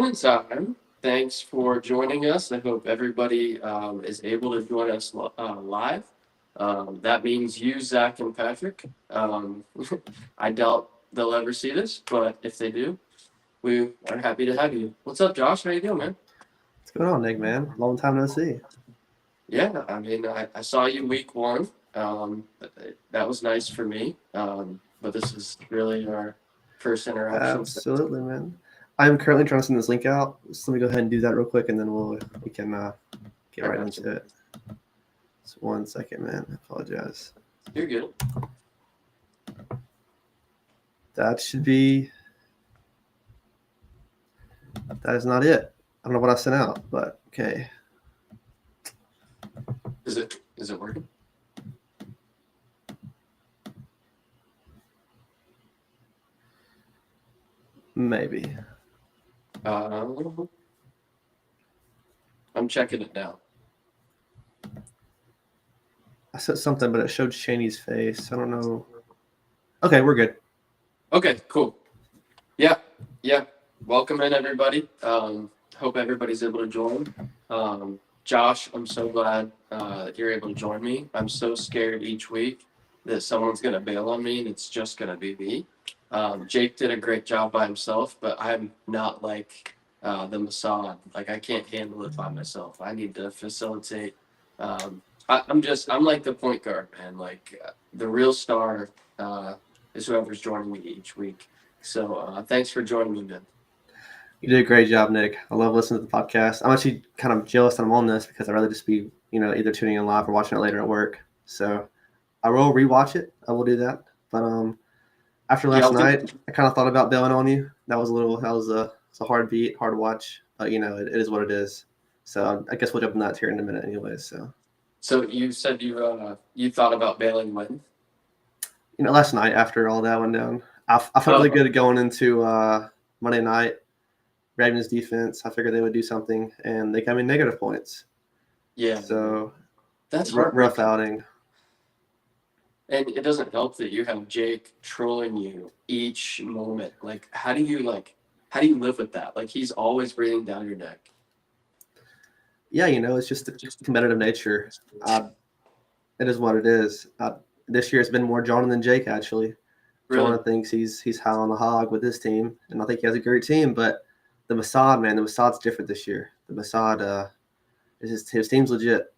Morning time. Thanks for joining us. I hope everybody is able to join us live. That means you, Zach, and Patrick. I doubt they'll ever see this, but if they do, we are happy to have you. What's up, Josh? How you doing, man? What's going on, Nick, man? Long time no see. Yeah, I saw you week one. That was nice for me. But this is really our first interaction. Absolutely, man. I'm currently trying to send this link out. So let me go ahead and do that real quick, and then we can get I right got into you. it. Just 1 second, man. I apologize. You're good. That should be. That is not it. I don't know what I sent out, but okay. Is it working? Maybe. I'm checking it now. I sent something, but it showed Shaney's face. I don't know. Okay, we're good. Okay, cool. Yeah. Welcome in, everybody. Hope everybody's able to join. Josh, I'm so glad that you're able to join me. I'm so scared each week that someone's going to bail on me and it's just going to be me. Jake did a great job by himself, but I'm not like the Mossad. Like, I can't handle it by myself. I need to facilitate. I'm like the point guard, man. Like, the real star is whoever's joining me each week. So thanks for joining me, man. You did a great job, Nick. I love listening to the podcast. I'm actually kind of jealous that I'm on this because I'd rather just be, either tuning in live or watching it later at work. So I will rewatch it. I will do that. But after Yeah, last night, I kind of thought about bailing on you. That was a hard beat, hard to watch. But it is what it is. So I guess we'll jump on that here in a minute, anyways. So you said you thought about bailing when? Last night after all that went down, I felt really good going into Monday night. Ravens defense. I figured they would do something, and they come in negative points. Yeah. So That's rough heartbreaking. outing. And it doesn't help that you have Jake trolling you each moment. Like, how do you live with that? Like, he's always breathing down your neck. Yeah, it's just the competitive nature. It is what it is. This year it's been more John than Jake, actually. Really? John thinks he's high on the hog with his team, and I think he has a great team. But the Mossad, man, the Mossad's different this year. The Mossad, his team's legit.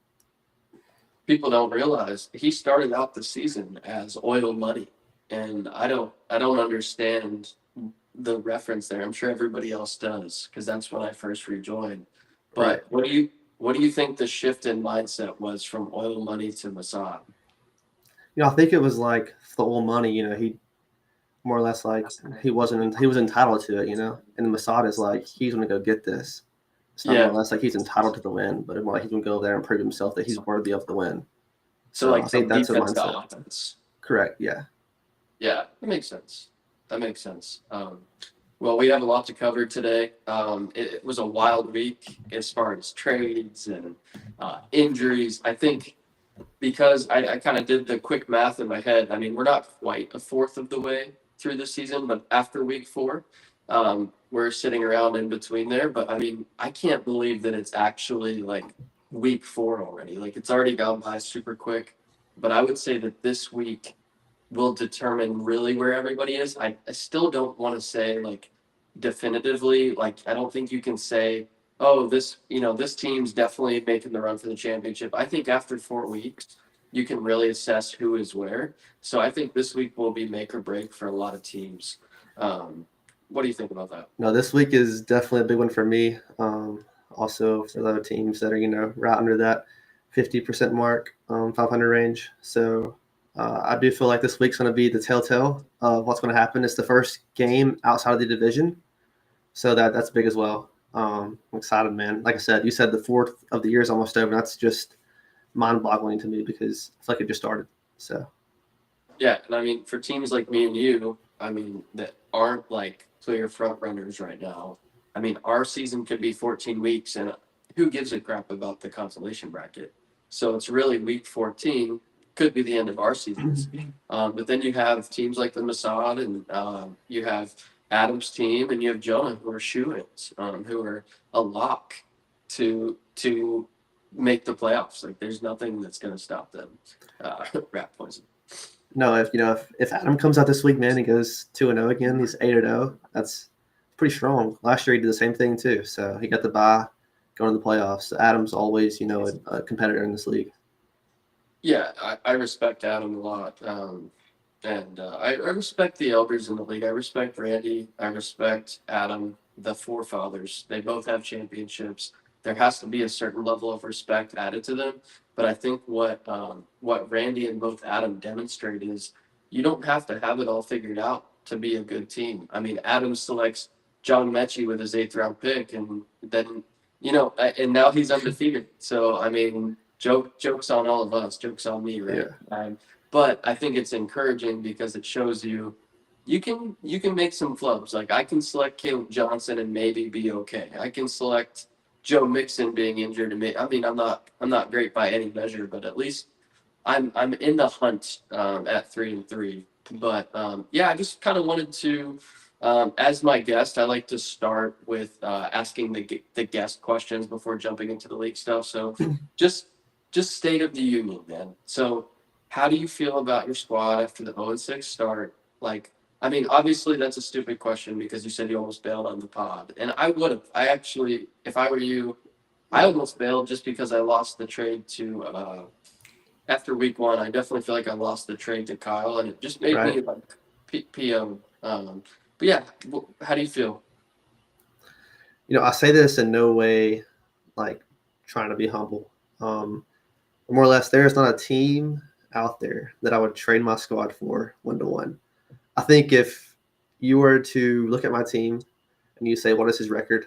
People don't realize he started out the season as oil money, and I don't understand the reference there. I'm sure everybody else does because that's when I first rejoined. Right. But what do you think the shift in mindset was from oil money to Mossad? I think it was like the old money. He more or less like he was entitled to it. And the Mossad is like he's going to go get this. It's not more or Yeah. less like he's entitled to the win, but more like he's going to go there and prove himself that he's worthy of the win. So So I like think from that's a defense to mindset. offense. Correct. Yeah. Yeah, that makes sense. That makes sense. Well, we have a lot to cover today. It was a wild week as far as trades and injuries. I think because I kind of did the quick math in my head. I mean, we're not quite a fourth of the way through the season, but after week four, we're sitting around in between there. But I mean, I can't believe that it's actually like week four already. Like it's already gone by super quick. But I would say that this week will determine really where everybody is. I still don't want to say like definitively, like I don't think you can say, oh, this team's definitely making the run for the championship. I think after 4 weeks, you can really assess who is where. So I think this week will be make or break for a lot of teams. What do you think about that? No, this week is definitely a big one for me. Also for the other teams that are right under that 50% mark, 500 range. So I do feel like this week's going to be the telltale of what's going to happen. It's the first game outside of the division, so that's big as well. I'm excited, man. Like I said, you said the fourth of the year is almost over. That's just mind-boggling to me because it's like it just started. So Yeah, and I mean, for teams like me and you, I mean, that aren't like clear front runners right now. I mean, our season could be 14 weeks, and who gives a crap about the consolation bracket? So it's really week 14 could be the end of our seasons. But then you have teams like the Mossad, and you have Adam's team, and you have Jonah, who are shoo-ins, who are a lock to make the playoffs. Like, there's nothing that's going to stop them. Rat poison. No, if Adam comes out this week, man, he goes 2-0 again. He's 8-0. That's pretty strong. Last year he did the same thing too. So he got the bye going to the playoffs. So Adam's always, a competitor in this league. Yeah, I respect Adam a lot. And I respect the elders in the league. I respect Randy. I respect Adam, the forefathers. They both have championships. There has to be a certain level of respect added to them. But I think what Randy and both Adam demonstrate is you don't have to have it all figured out to be a good team. I mean, Adam selects John Mechie with his 8th round pick, and then and now he's undefeated. So I mean, jokes on all of us, jokes on me, right? Yeah. But I think it's encouraging because it shows you can make some flubs. Like, I can select Caleb Johnson and maybe be okay. I can select Joe Mixon being injured and I mean, I'm not great by any measure, but at least I'm in the hunt at 3-3. But yeah, I just kind of wanted to, as my guest, I like to start with asking the guest questions before jumping into the league stuff. So just state of the union, man. So how do you feel about your squad after the 0-6 start? Like, I mean, obviously that's a stupid question because you said you almost bailed on the pod, and I would have. I actually, if I were you, I almost bailed just because I lost the trade to after week 1. I definitely feel like I lost the trade to Kyle, and it just made me Right. like PO. But yeah, how do you feel? I say this in no way like trying to be humble. More or less, there is not a team out there that I would trade my squad for 1-1. I think if you were to look at my team and you say, what is his record?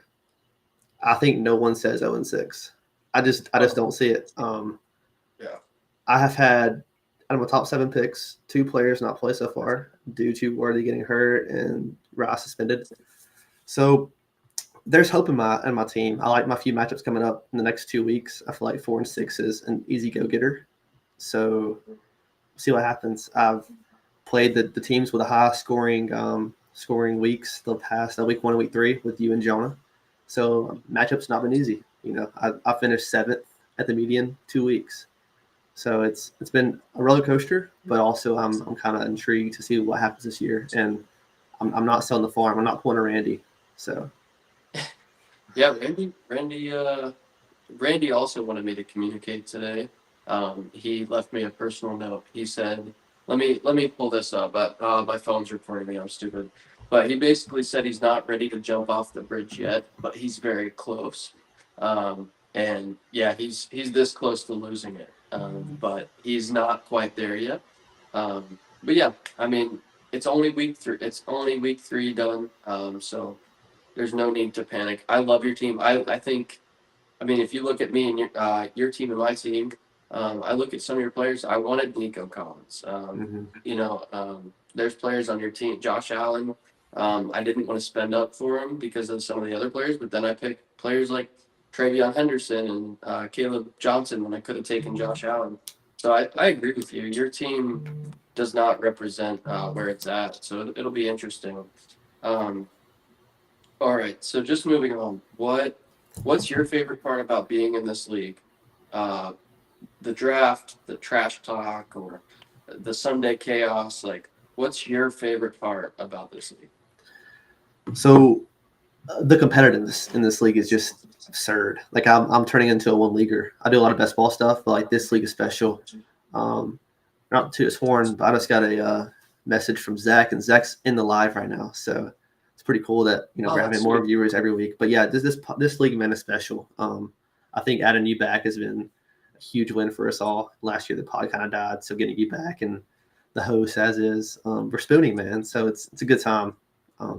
I think no one says 0-6. I just don't see it. Yeah. I have had out of my top 7 picks, 2 players not play so far due to Worthy getting hurt and Ross suspended. So there's hope in my team. I like my few matchups coming up in the next 2 weeks. I feel like 4-6 is an easy go getter. So see what happens. I've played the teams with the high scoring weeks the past week 1 and week 3 with you and Jonah. So matchups not been easy. I finished 7th at the median 2 weeks. So it's been a roller coaster, but also I'm kind of intrigued to see what happens this year. And I'm not selling the farm. I'm not pulling a Randy. So Yeah, Randy also wanted me to communicate today. He left me a personal note. He said, "Let me pull this up." But my phone's recording me. I'm stupid. But he basically said he's not ready to jump off the bridge yet, but he's very close. And yeah, he's this close to losing it. But he's not quite there yet. But yeah, I mean, it's only week 3. It's only week 3 done. So there's no need to panic. I love your team. I think, I mean, if you look at me and your team and my team, I look at some of your players. I wanted Nico Collins. There's players on your team, Josh Allen. I didn't want to spend up for him because of some of the other players, but then I picked players like Travion Henderson and Caleb Johnson when I could have taken Josh Allen. So I agree with you. Your team does not represent where it's at, so it'll be interesting. Um, all right, so just moving on. What's your favorite part about being in this league? Uh, the draft, the trash talk, or the Sunday chaos? Like, what's your favorite part about this league? so the competitiveness in this league is just absurd. Like I'm turning into a one leaguer. I do a lot of best ball stuff, but like this league is special. Um, Not to his horn, but I just got a message from Zach, and Zach's in the live right now. So it's pretty cool that we're having more viewers every week. But yeah, this league, man, is special. I think adding you back has been a huge win for us all. Last year the pod kind of died, so getting you back and the host as is, we're spooning, man. So it's a good time. But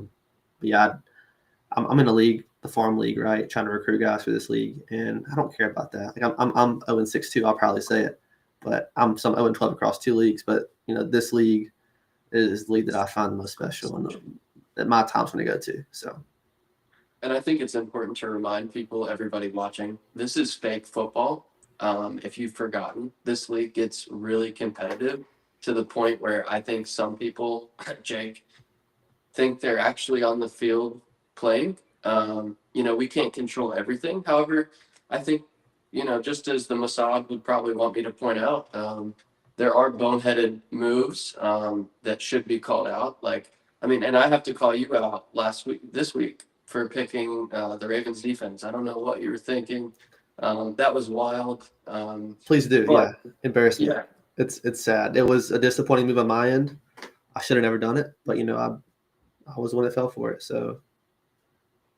yeah, I'm in a league, the farm league, right? Trying to recruit guys for this league, and I don't care about that. Like I'm 0-6 too. I'll probably say it, but I'm 0-12 across 2 leagues. But this league is the league that I find the most special and that my time's going to go to. So, And I think it's important to remind people, everybody watching, this is fake football. If you've forgotten, this league gets really competitive to the point where I think some people, Jake, think they're actually on the field playing. We can't control everything. However, I think, just as the Mossad would probably want me to point out, there are boneheaded moves that should be called out. And I have to call you out this week for picking the Ravens defense. I don't know what you were thinking. That was wild. Please do. But Yeah. Embarrassment. yeah, It's sad. It was a disappointing move on my end. I should have never done it, but I was the one that fell for it. So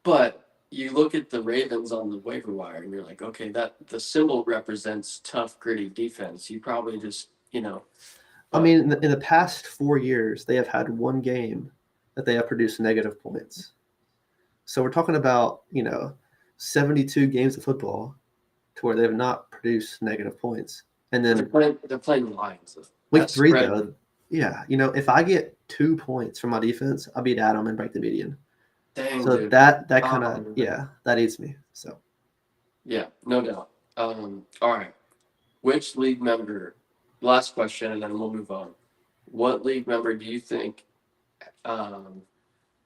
but you look at the Ravens on the waiver wire and you're like, okay, that the symbol represents tough, gritty defense. You probably just, I but mean, in the past 4 years, they have had one game that they have produced negative points. So we're talking about 72 games of football to where they have not produced negative points. And they're then playing the Lions. week That 3 spread, though, yeah, if I get 2 points from my defense, I'll beat Adam and break the median. dang, So dude. that kind of Um, that eats me. So yeah, no doubt. All right. Which league member? Last question, and then we'll move on. What league member do you think um,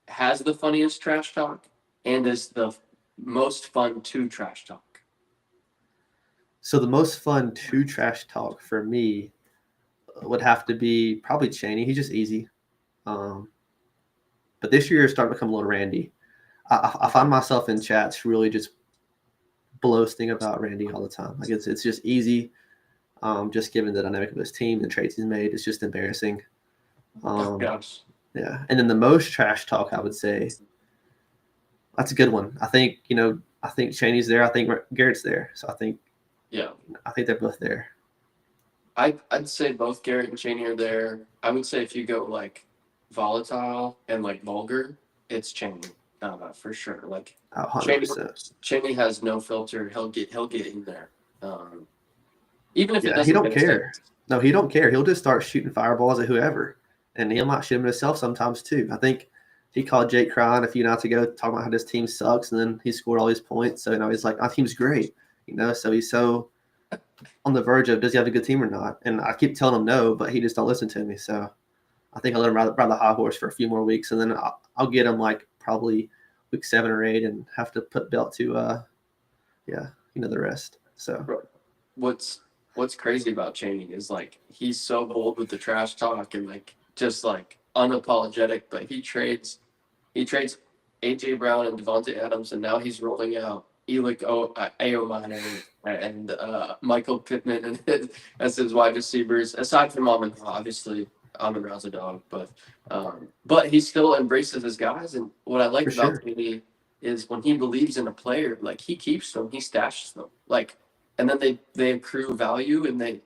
has the funniest trash talk and is the most fun to trash talk? the most fun to trash talk for me would have to be probably Cheney. He's just easy. Um, but this year it's starting to become a little randy. I find myself in chats really just boasting about Randy all the time. Like it's just easy. Just given the dynamic of his team, the trades he's made, it's just embarrassing. Oh gosh. Yeah, and then the most trash talk, I would say, that's a good one. I think I think Cheney's there. I think Garrett's there. So Yeah. I think they're both there. I'd say both Garrett and Cheney are there. I would say if you go like volatile and like vulgar, it's Cheney, for sure. Like Oh, 100 Cheney, percent. Cheney has no filter. He'll get in there, even if it Yeah, he doesn't don't get us there. care. No, he don't care. He'll just start shooting fireballs at whoever, and he might shoot him himself sometimes too. I think he called Jake crying a few nights ago, talking about how his team sucks, and then he scored all these points. So he's like, "Our team's great," So he's so on the verge of does he have a good team or not? And I keep telling him no, but he just don't listen to me. So I think I'll let him ride the high horse for a few more weeks, and then I'll get him like probably week 7 or 8, and have to put belt to the rest. So Bro, what's crazy about Cheney is like he's so bold with the trash talk and like just like unapologetic, but he trades AJ Brown and Devontae Adams, and now he's rolling out Aomane and Michael Pittman and as his wide receivers. Aside from obviously Amon Ra's a dog, but he still embraces his guys. And what I like for about sure. Cheney is when he believes in a player, like he keeps them, he stashes them, like, and then they accrue value and they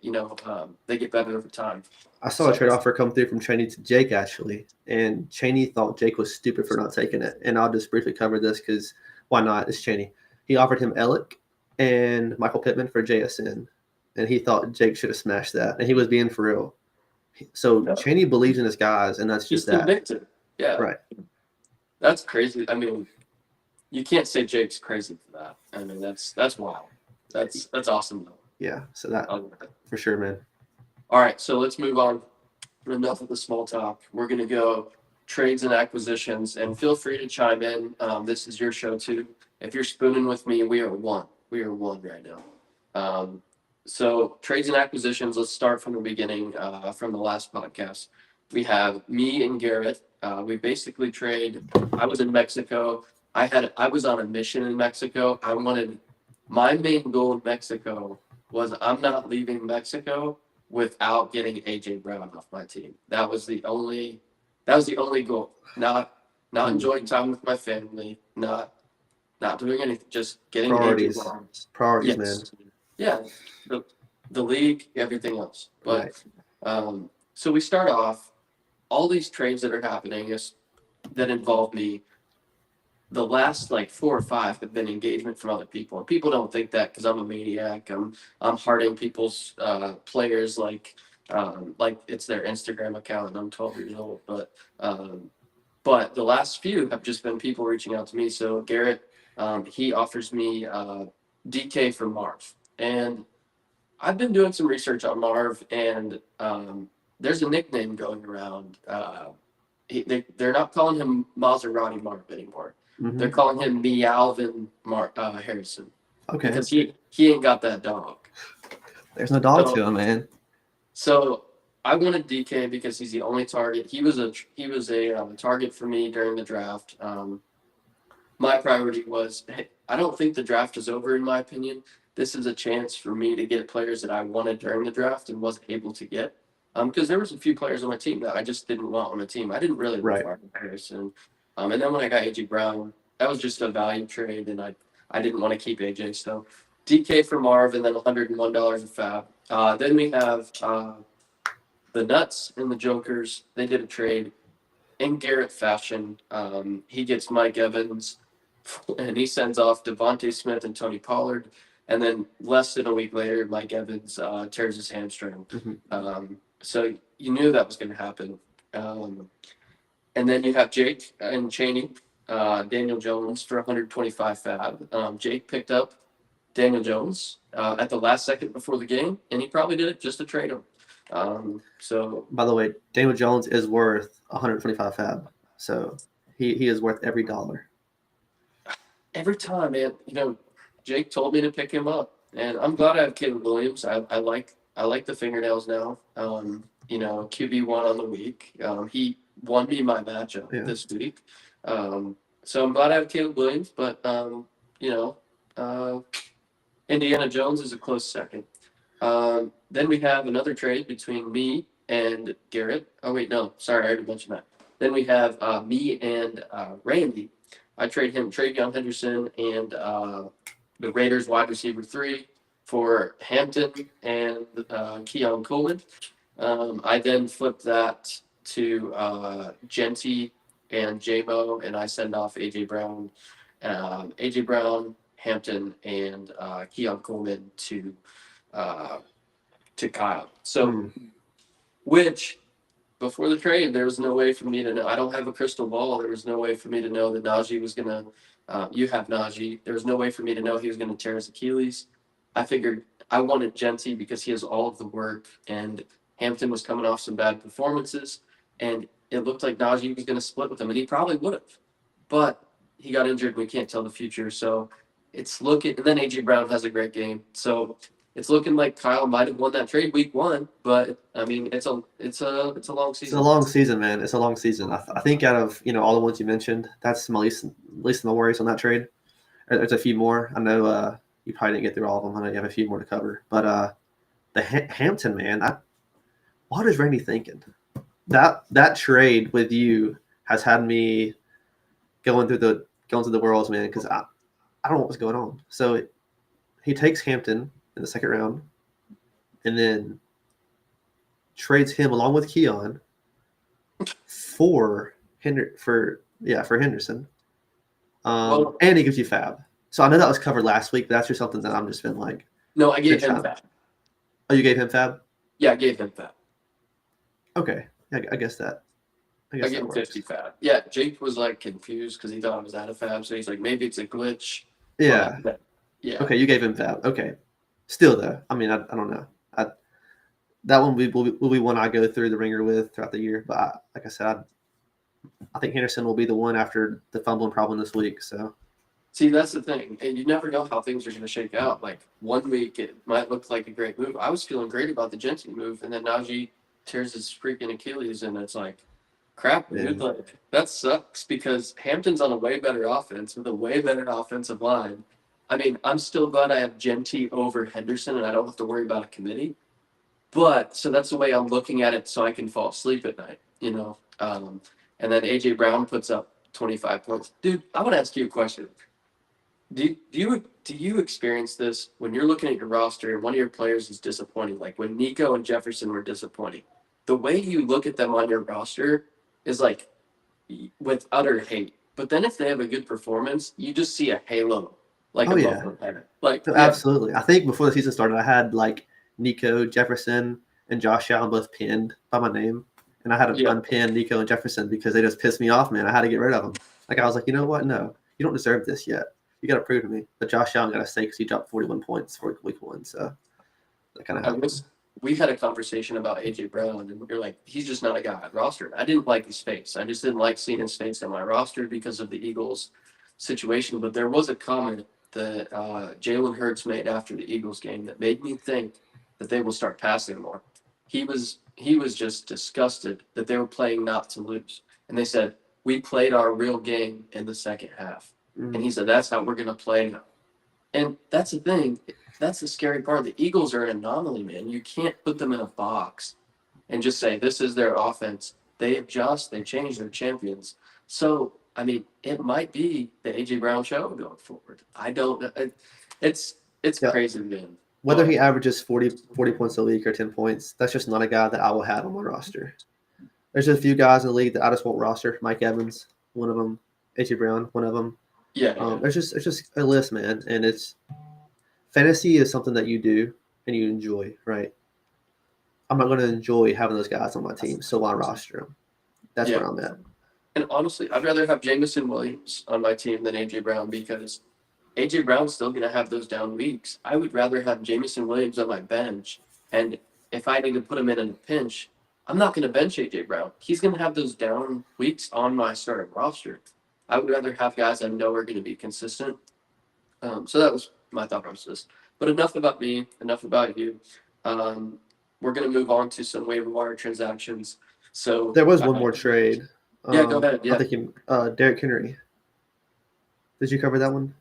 get better over time. I saw a So trade offer come through from Cheney to Jake actually, and Cheney thought Jake was stupid for not taking it. And I'll just briefly cover this because why not? It's Cheney. He offered him Ellick and Michael Pittman for JSN, and he thought Jake should have smashed that, and he was being for real. So no, Cheney believes in his guys, and that's he's just that. convicted. Yeah, Right. that's crazy. I mean, you can't say Jake's crazy for that. I mean, that's wild. That's awesome though. Yeah. So that I love it. for sure, man. All right, so let's move on. Enough of the small talk. We're gonna go trades and acquisitions, and feel free to chime in. This is your show too. If you're spooning with me, we are one. We are one right now. So trades and acquisitions. Let's start from the beginning. From the last podcast, we have me and Garrett. We basically trade. I was in Mexico. I was on a mission in Mexico. My main goal in Mexico was I'm not leaving Mexico without getting AJ Brown off my team. That was the only goal. Not enjoying time with my family, not doing anything, just getting AJ Priorities. Brown. Priorities, man. Yes. Yeah. The league, everything else. Right. But so we start off all these trades that are happening that involve me. The last like 4 or 5 have been engagement from other people, and people don't think that because I'm a maniac. I'm hearting people's players like it's their Instagram account, and I'm 12 years old. But the last few have just been people reaching out to me. So Garrett, he offers me DK for Marv, and I've been doing some research on Marv, and there's a nickname going around. they're not calling him Maserati Marv anymore. Mhm. They're calling him Meowvin Harrison Okay. because he ain't got that dog. There's no dog So, to him, man. so I wanted DK because he's the only target. He was a target for me during the draft. My priority was, hey, I don't think the draft is over, in my opinion. This is a chance for me to get players that I wanted during the draft and wasn't able to get. Because there was a few players on my team that I just didn't want on the team. I didn't really love Right. Marvin Harrison. And then when I got AJ Brown, that was just a value trade, and I didn't want to keep AJ. So DK for Marv, and then $101 of fab. Then we have the Nuts and the Jokers. They did a trade in Garrett fashion. He gets Mike Evans, and he sends off Devontae Smith and Tony Pollard. And then less than a week later, Mike Evans tears his hamstring. Mhm. So you knew that was going to happen. And then you have Jake and Cheney, Daniel Jones for 125 fab. Jake picked up Daniel Jones at the last second before the game, and he probably did it just to trade him. So By the way, Daniel Jones is worth 125 fab, so he is worth every dollar. every time, man, Jake told me to pick him up, and I'm glad I have Caleb Williams. I like the fingernails now. QB1 on the week. He won me my matchup this week. So I'm glad I have Caleb Williams, but Indiana Jones is a close second. Then we have another trade between me and Garrett. Oh wait, no, sorry, I already mentioned that. Then we have me and Randy. I trade him Travion Henderson and the Raiders wide receiver 3 for Hampton and Keon Coleman. I then flip that to Genty and JMO, and I send off AJ Brown, Hampton, and Keon Coleman to Kyle. So, which before the trade, there was no way for me to know. I don't have a crystal ball. There was no way for me to know that Najee was gonna. You have Najee. There was no way for me to know he was gonna tear his Achilles. I figured I wanted Genty because he has all of the work, and Hampton was coming off some bad performances, and it looked like Najee was gonna split with him, and he probably would have, but he got injured. We can't tell the future, so it's looking. And then AJ Brown has a great game, so it's looking like Kyle might have won that trade week 1, but I mean, it's a long season. It's a long season, man. It's a long season. I think out of all the ones you mentioned, that's my least of my worries on that trade. There's a few more. I know you probably didn't get through all of them. I know you have a few more to cover, but the Hampton, man, what is Randy thinking? That trade with you has had me going through the worlds, man, because I don't know what's going on. So he takes Hampton in the second round, and then trades him along with Keon for Henderson. And he gives you fab. So I know that was covered last week, but that's just something that I'm just been like. No, I gave him fab. Oh, you gave him fab? Yeah, I gave him fab. Okay, I guess that. I gave him 50 fab. Yeah, Jake was like confused because he thought I was out of fab, so he's like, maybe it's a glitch. Yeah. But, yeah. Okay, you gave him fab. Okay. Still though, I mean, I don't know. That one will be one I go through the ringer with throughout the year. But like I said, I think Henderson will be the one after the fumbling problem this week. So. See, that's the thing, and you never know how things are going to shake out. Like 1 week, it might look like a great move. I was feeling great about the Genty move, and then Najee tears his freaking Achilles, and it's like, crap, dude. Like, that sucks because Hampton's on a way better offense with a way better offensive line. I mean, I'm still glad I have Genty over Henderson, and I don't have to worry about a committee. But so that's the way I'm looking at it, so I can fall asleep at night, And then AJ Brown puts up 25 points. Dude, I want to ask you a question. Do you experience this when you're looking at your roster and one of your players is disappointing? Like when Nico and Jefferson were disappointing, the way you look at them on your roster is like with utter hate. But then if they have a good performance, you just see a halo, like absolutely. I think before the season started, I had like Nico, Jefferson, and Josh Allen both pinned by my name, and I had to unpin Nico and Jefferson because they just pissed me off, man. I had to get rid of them. Like I was like, you know what? No, you don't deserve this yet. You got to prove to me. But Josh Allen got to stay because he dropped 41 points for week 1. So that kind of happened. we had a conversation about AJ Brown, and you're like, he's just not a guy I'd roster. I didn't like his face. I just didn't like seeing his face on my roster because of the Eagles situation. But there was a comment that Jalen Hurts made after the Eagles game that made me think that they will start passing more. He was just disgusted that they were playing not to lose, and they said we played our real game in the second half, and he said that's how we're going to play now. And that's the thing. That's the scary part. The Eagles are an anomaly, man. You can't put them in a box and just say this is their offense. They adjust. They change. Their champions. So I mean, it might be the AJ Brown show going forward. I don't know. It's Yeah. crazy, man. Whether But he averages 40 points a week or 10 points, that's just not a guy that I will have on my roster. There's a few guys in the league that I just won't roster. Mike Evans, one of them. AJ Brown, one of them. yeah, It's just a list, man, and it's fantasy is something that you do and you enjoy, right? I'm not going to enjoy having those guys on my team, so I roster them. That's yeah. where I'm at. And honestly, I'd rather have Jamison Williams on my team than AJ Brown because AJ Brown's still going to have those down weeks. I would rather have Jamison Williams on my bench. And if I need to put him in a pinch, I'm not going to bench AJ Brown. He's going to have those down weeks on my starting roster. I would rather have guys I know are going to be consistent. So that was my thought process. But enough about me, enough about you. We're going to move on to some waiver wire transactions. So There was one more trade. Yeah, go ahead. Yeah. I think Derrick Henry. Did you cover that one?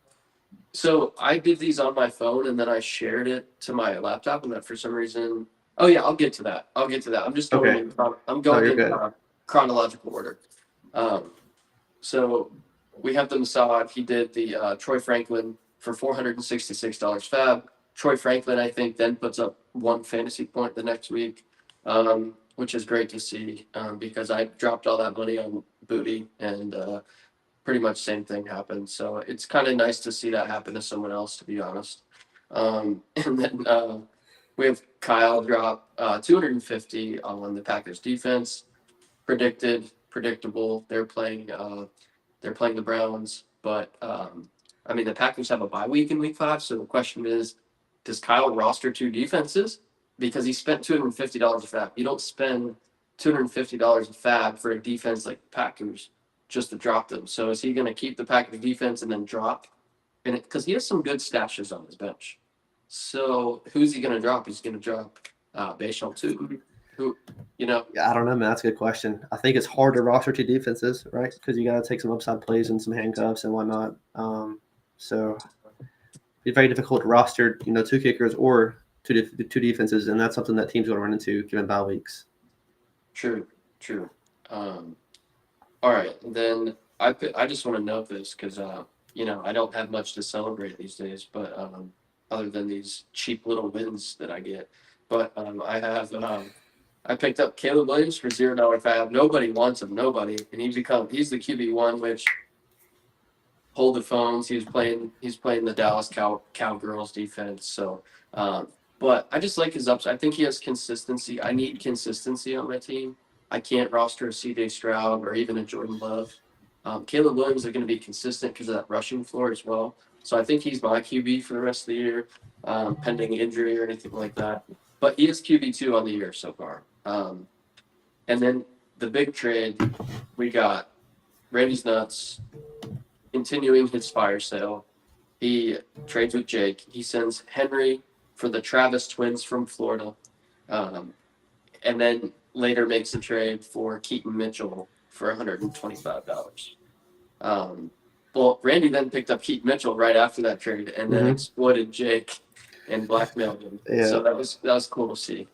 So I did these on my phone and then I shared it to my laptop, and that for some reason. Oh yeah, I'll get to that. I'm just going. Okay. I'm No, going you're in good. chronological order. So we have the Mossad. He did the Troy Franklin for $466 fab. Troy Franklin, I think, then puts up one fantasy point the next week, which is great to see because I dropped all that money on Booty, and pretty much same thing happened. So it's kind of nice to see that happen to someone else, to be honest. And then we have Kyle drop 250 on the Packers defense. Predictable. They're playing the Browns, but I mean the Packers have a bye week in Week 5. So the question is, does Kyle roster two defenses? Because he spent $250 a fab. You don't spend $250 a fab for a defense like the Packers just to drop them. So is he going to keep the Packers defense and then drop? And because he has some good stashes on his bench. So who's he going to drop? He's going to drop Bayshall too. Who, Yeah, I don't know, man. That's a good question. I think it's hard to roster two defenses, right? Because you got to take some upside plays and some handcuffs and whatnot. So it's very difficult to roster, two kickers or two defenses, and that's something that teams going to run into given bye weeks. True. All right, then I just want to note this because I don't have much to celebrate these days, but other than these cheap little wins that I get, but I picked up Caleb Williams for $0 fab. Nobody wants him, nobody, and he's the QB1, which hold the phones. He's playing the Dallas Cowgirls defense, so. But I just like his upside. I think he has consistency. I need consistency on my team. I can't roster a C.J. Stroud or even a Jordan Love. Caleb Williams is going to be consistent because of that rushing floor as well. So I think he's my QB for the rest of the year, pending injury or anything like that. But he is QB2 on the year so far. And then the big trade, we got Randy's Nuts continuing his fire sale. He trades with Jake. He sends Henry for the Travis twins from Florida. And then later makes a trade for Keaton Mitchell for $125. Well, Randy then picked up Keaton Mitchell right after that trade and then exploited Jake and blackmailed him. Yeah. So that was cool to see.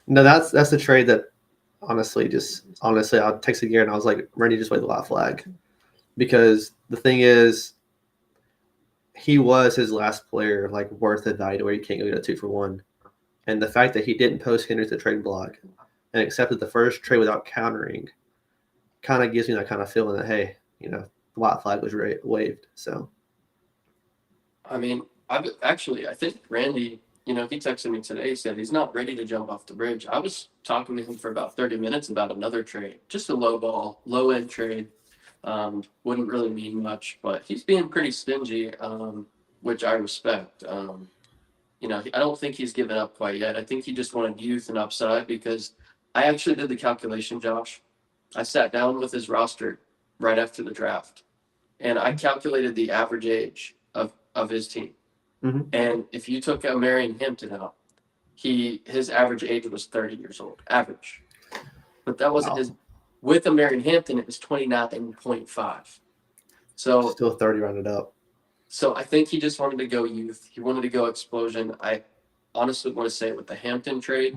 No, that's the trade that honestly, I texted Garrett and I was like, Randy, just wait the white flag. Because the thing is, he was his last player, like worth the value where you can't go get a 2-for-1. And the fact that he didn't post Henry to the trade block and accepted the first trade without countering kind of gives me that kind of feeling that, hey, the white flag was waved. So, I mean, I think Randy, he texted me today. He said he's not ready to jump off the bridge. I was talking to him for about 30 minutes about another trade, just a low end trade. Wouldn't really mean much, but he's being pretty stingy, which I respect. I don't think he's given up quite yet. I think he just wanted youth and upside because I actually did the calculation, Josh. I sat down with his roster right after the draft, and I calculated the average age of his team. Mhm. And if you took Marion Hampton out, his average age was 30 years old, average. But that wasn't Wow. his. With Marion Hampton, it was 29.5. So Still 30 rounded up. So I think he just wanted to go youth. He wanted to go explosion. I honestly want to say with the Hampton trade,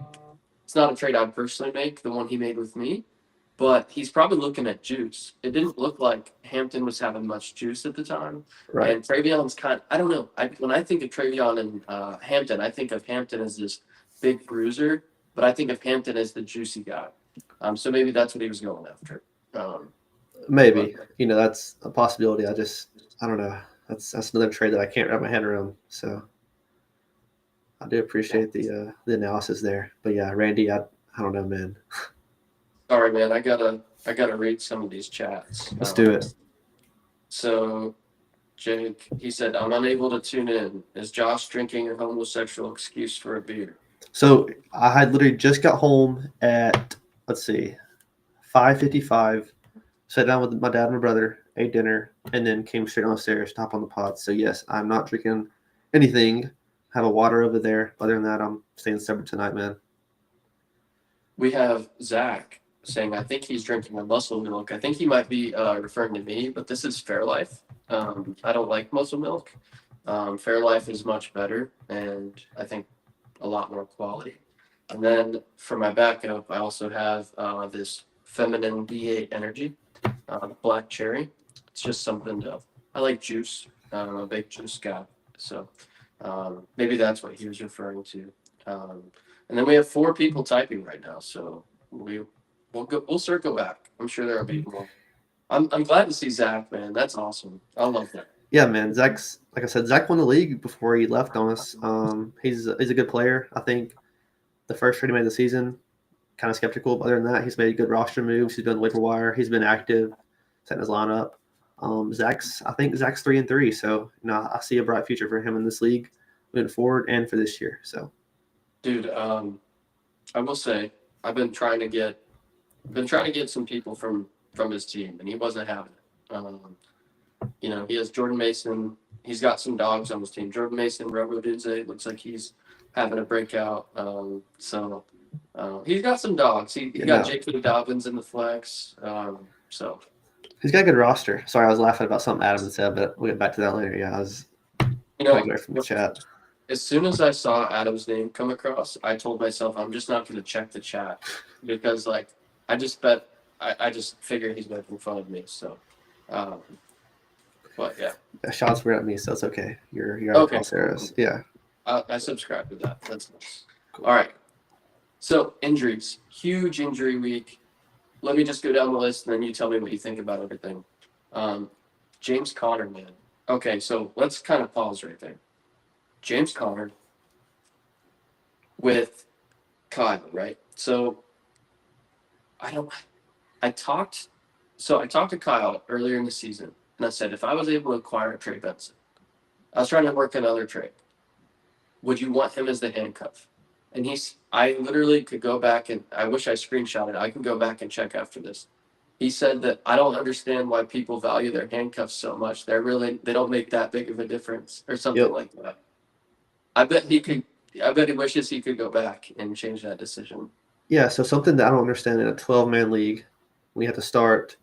it's not a trade I'd personally make, the one he made with me, but he's probably looking at juice. It didn't look like Hampton was having much juice at the time. Right. And Travion's I don't know. When I think of Travion and Hampton, I think of Hampton as this big bruiser, but I think of Hampton as the juicy guy. So maybe that's what he was going after. Maybe. That's a possibility. I don't know. That's another trade that I can't wrap my head around. So I do appreciate the analysis there. But yeah, Randy, I don't know, man. Sorry, man. I gotta read some of these chats. Let's do it. So, Jake, he said, "I'm unable to tune in. Is Josh drinking a homosexual excuse for a beer?" So I had literally just got home at 5:55. Sat down with my dad and my brother, ate dinner, and then came straight downstairs to hop on the pod. So yes, I'm not drinking anything. Have a water over there. Other than that, I'm staying sober tonight, man. We have Zach saying, "I think he's drinking a muscle milk." I think he might be referring to me, but this is Fairlife. I don't like muscle milk. Fairlife is much better, and I think a lot more quality. And then for my backup, I also have this feminine B8 energy, black cherry. It's just something I like juice. I'm a big juice guy. So maybe that's what he was referring to. And then we have 4 people typing right now. So we'll circle back. I'm sure there will be more. I'm glad to see Zach, man. That's awesome. I love that. Yeah, man. Zach's like I said, Zach won the league before he left on us. He's a good player. I think the first trade he made of the season, kind of skeptical. But other than that, he's made good roster moves. He's been waiver wire. He's been active, setting his lineup. I think Zach's 3-3. So I see a bright future for him in this league moving forward and for this year. So, Dude, I will say I've been trying to get some people from his team, and he wasn't having it. He has Jordan Mason. He's got some dogs on his team. Jordan Mason, Robo Dudsey, looks like he's having a breakout. He's got some dogs. He got J.K. Dobbins in the flex. So he's got a good roster. Sorry, I was laughing about something Adam said, but we'll get back to that later. Yeah, I was away from the chat. As soon as I saw Adam's name come across, I told myself I'm just not going to check the chat because, I just figured he's making fun of me. So, but yeah. Shots were at me, so it's okay. You're okay. Crosshair. Yeah. I subscribe to that. That's nice. Cool. All right. So injuries, huge injury week. Let me just go down the list, and then you tell me what you think about everything. James Conner, man. Okay, so let's kind of pause right there. James Conner with Kyle, right? So I talked to Kyle earlier in the season, and I said if I was able to acquire Trey Benson, I was trying to work another trade. Would you want him as the handcuff? And I literally could go back and I wish I screenshot it. I can go back and check after this. He said that I don't understand why people value their handcuffs so much. They don't make that big of a difference or something like that. I bet he wishes he could go back and change that decision. Yeah, so something that I don't understand in a 12-man league, we have to start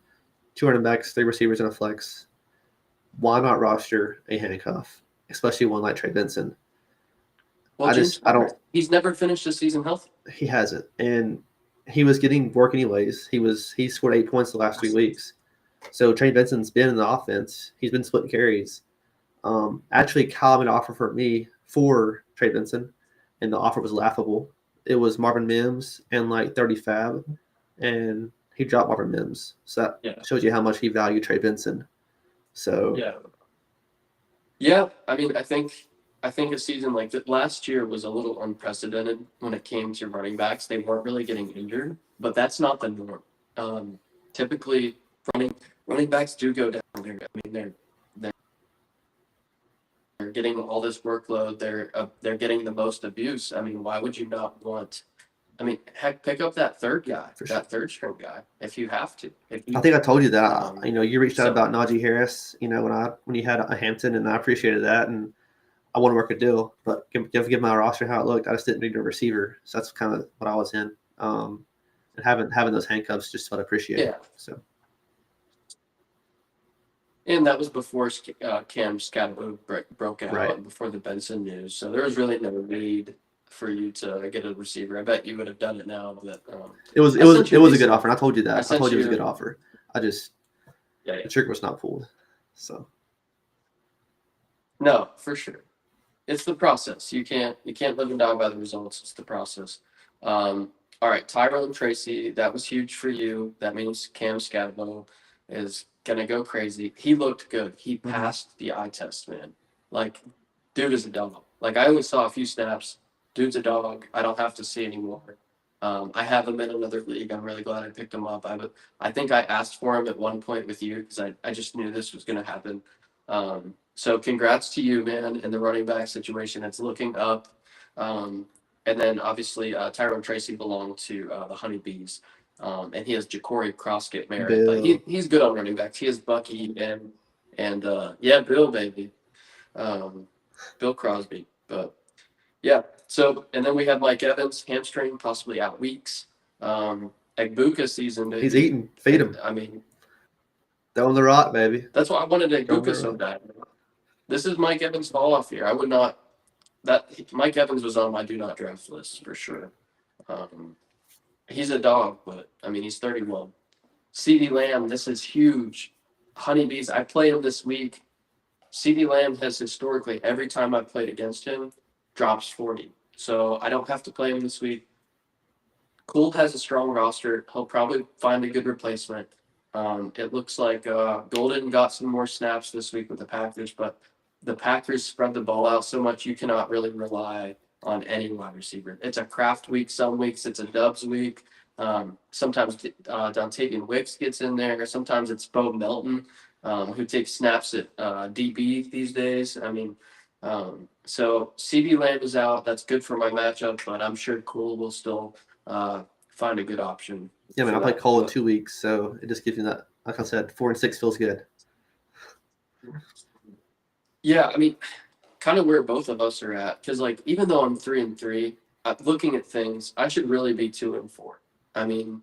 2 running backs, 3 receivers, and a flex. Why not roster a handcuff, especially one like Trey Benson? Well, he's never finished the season healthy. He hasn't, and he was getting work anyways. He scored 8 points the last 3 weeks. So Trey Benson's been in the offense. He's been splitting carries. Actually, Kyle made an offer for me for Trey Benson, and the offer was laughable. It was Marvin Mims and 30 fab, and he dropped Marvin Mims. So that shows you how much he valued Trey Benson. So yeah. I mean, I think a season like that last year was a little unprecedented when it came to running backs. They weren't really getting injured, but that's not the norm. Typically, running backs do go down there. I mean, they're getting all this workload. They're getting the most abuse. I mean, why would you not want? I mean, heck, pick up that third guy, For sure. that third string guy, if you have to. If you, I think I told you that. um, You reached out so about Najee Harris. When you had a Hampton, and I appreciated that, and I want to work a deal. But give my roster how it looked. I just didn't need a receiver, so that's kind of what I was in. And having those handcuffs just what I appreciate. yeah, So and that was before Cam Scatterbo broke out right. and before the Benson news. So there was really no need for you to get a receiver. I bet you would have done it now, but I sent It you was a good decent. offer. And I told you I that. I sent told you it was a you, good offer. I just yeah, the trigger was not pulled. So no, for sure. It's the process. You can't live and die by the results. It's the process. All right, Tyrone Tracy, that was huge for you. That means Cam Scatterbo is gonna go crazy. He looked good. He passed the eye test, man. Like, dude is a dog. Like I only saw a few snaps. Dude's a dog. I don't have to see anymore. I have him in another league. I'm really glad I picked him up. I think I asked for him at one point with you because I just knew this was gonna happen. So congrats to you, man, in the running back situation. It's looking up. And then obviously Tyrone Tracy belonged to the Honeybees. And he has Ja'Cory Croskett Merritt, but Bill. he's good on running backs. He has Bucky and yeah, Bill baby, um, Bill Crosby. But yeah, so and then we have Mike Evans hamstring, possibly out weeks. Egbuka season, He's baby. eating. Feed him. I mean, Throw the rock, baby. that's why I wanted Throw the Egbuka so rock. bad. This is Mike Evans' fall off year. I would not that Mike Evans was on my do not draft list for sure. Um, he's a dog, but I mean he's 31. CD Lamb, this is huge. Honeybees, I played him this week. CD Lamb has historically every time I've played against him drops 40. So I don't have to play him this week. Cool has a strong roster. He'll probably find a good replacement. It looks like Golden got some more snaps this week with the Packers, but the Packers spread the ball out so much you cannot really rely on any wide receiver. It's a craft week. Some weeks it's a Dubs week. Sometimes Dontavian Wicks gets in there. Sometimes it's Bo Melton, who takes snaps at DB these days. I mean, so CD Lamb is out. That's good for my matchup, but I'm sure Cool will still find a good option. Yeah, man. For I played that. Cole in But 2 weeks, so it just gives you that. Like I said, 4-6 feels good. yeah, I mean, kind of where both of us are at, because like even though I'm 3-3, looking at things, I should really be 2-4. I mean,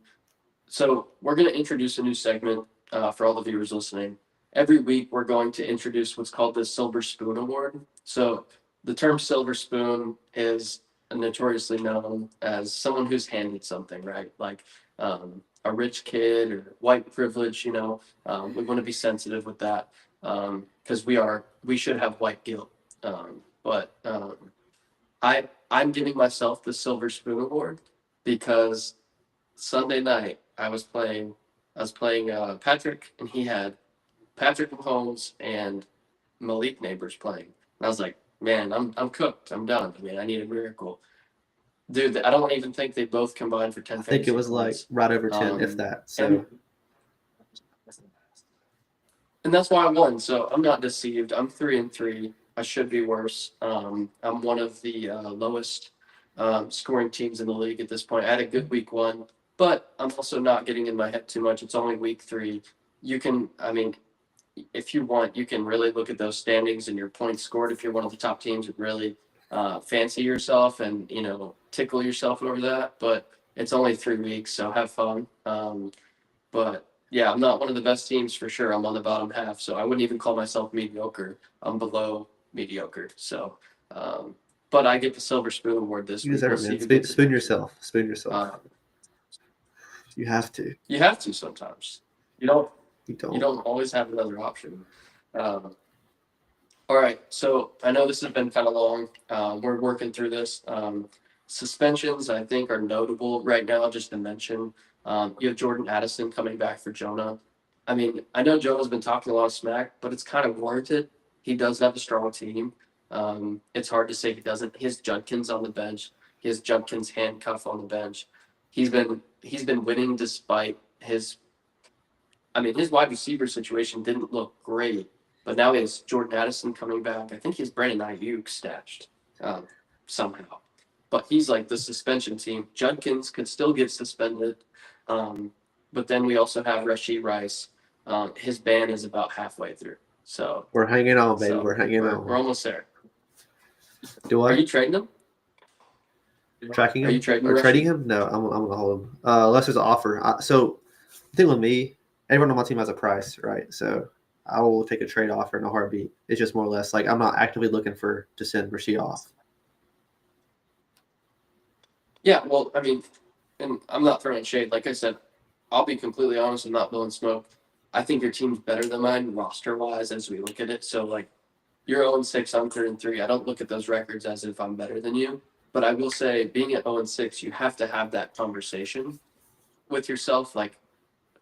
so we're going to introduce a new segment for all the viewers listening. Every week, we're going to introduce what's called the Silver Spoon Award. So the term Silver Spoon is notoriously known as someone who's handed something, right? Like a rich kid or white privilege. We want to be sensitive with that because we should have white guilt. But I'm giving myself the Silver Spoon Award because Sunday night I was playing Patrick, and he had Patrick Mahomes and Malik Neighbors playing. And I was like, man, I'm cooked. I'm done. I mean, I need a miracle. Dude, I don't even think they both combined for 10 I think it fantasy was like points. right over 10, if Um, that. and So and that's why I won. So I'm not deceived. I'm 3-3. I should be worse. I'm one of the lowest scoring teams in the league at this point. I had a good week one, but I'm also not getting in my head too much. It's only week three. I mean, if you want, you can really look at those standings and your points scored. If you're one of the top teams, and really fancy yourself and tickle yourself over that. But it's only 3 weeks, so have fun. But yeah, I'm not one of the best teams for sure. I'm on the bottom half, so I wouldn't even call myself mediocre. I'm below mediocre. So, but I get the Silver Spoon Award this you week. We'll deserve it, see man. who gets it Spoon next week. yourself. Spoon yourself. Uh, You have to. you have to sometimes. You don't. You You don't. don't always have another option. Um, all right. So I know this has been kind of long. We're working through this. Suspensions, I think, are notable right now. Just to mention, you have Jordan Addison coming back for Jonah. I mean, I know Jonah's been talking a lot of smack, but it's kind of warranted. He does have a strong team. It's hard to say he doesn't. He has Judkins on the bench. He has Judkins handcuff on the bench. He's been winning despite his. I mean, his wide receiver situation didn't look great, But now he has Jordan Addison coming back. I think he has Brandon Ayuk stashed somehow. But he's like the suspension team. Judkins could still get suspended. But then we also have Rashid Rice. His ban is about halfway through. So We're hanging on, baby. We're hanging on. We're almost there. Do I? Are you trading him? Tracking him? Are you trading or Rashid? trading him? No, I'm gonna hold him. Unless there's an offer. So the thing with me, everyone on my team has a price, right? So I will take a trade offer in a heartbeat. It's just more or less like I'm not actively looking to send Rashid off. Yeah, well, I mean, and I'm not throwing shade. Like I said, I'll be completely honest. I'm not blowing smoke. I think your team's better than mine roster wise as we look at it. So like, you're 0-6, I'm 3-3. I don't look at those records as if I'm better than you. But I will say, being at 0-6, you have to have that conversation with yourself. Like,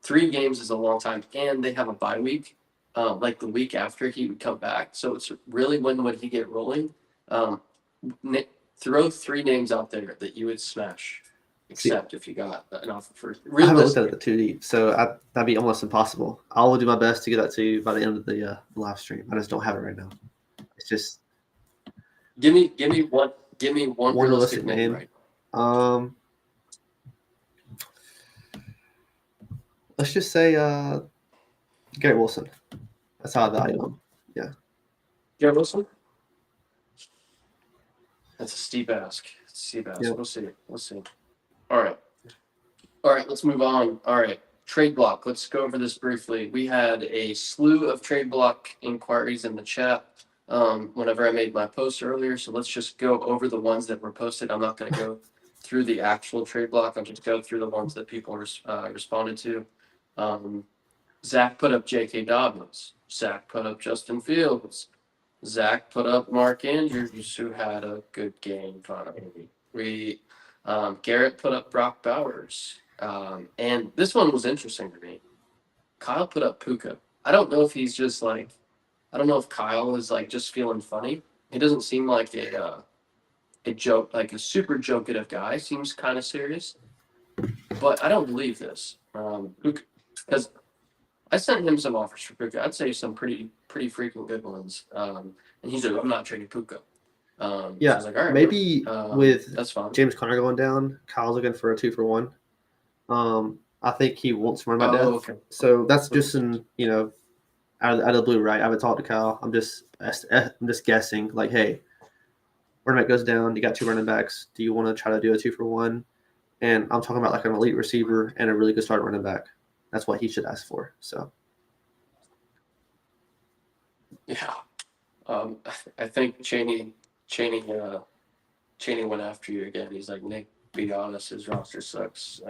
3 games is a long time, and they have a bye week. Like the week after he would come back. So it's really when would he get rolling? Throw 3 names out there that you would smash, except if you got an offer for. I haven't looked at it too deep, so that'd be almost impossible. I will do my best to get that to you by the end of the live stream. I just don't have it right now. It's just give me one realistic name. Right. Let's just say Garrett Wilson. That's how I value him. Yeah. Garrett Wilson? That's a steep ask. Yep. We'll see. All right, let's move on. All right, trade block. Let's go over this briefly. We had a slew of trade block inquiries in the chat whenever I made my post earlier. So let's just go over the ones that were posted. I'm not going to go through the actual trade block. I'll just go through the ones that people responded to. Zach put up J.K. Dobbins. Zach put up Justin Fields. Zach put up Mark Andrews, who had a good game finally. Garrett put up Brock Bowers. And this one was interesting to me. Kyle put up Puka. I don't know if he's just like, I don't know if Kyle is like just feeling funny. He doesn't seem like a joke, like a super jokative guy. Seems kind of serious. But I don't believe this. Because I sent him some offers for Puka. I'd say some pretty freaking good ones. And he's like, I'm not trading Puka. Yeah, so I was like, all right, maybe with that's fine. James Conner going down, Kyle's looking for a 2-for-1. I think he wants to run my death. Okay. So that's just out of the blue, right? I haven't talked to Kyle. I'm just guessing. Like, hey, running back goes down. You got 2 running backs. Do you want to try to do a 2-for-1? And I'm talking about like an elite receiver and a really good starting running back. That's what he should ask for. So, yeah, I think Cheney went after you again. He's like, Nick, be honest, his roster sucks.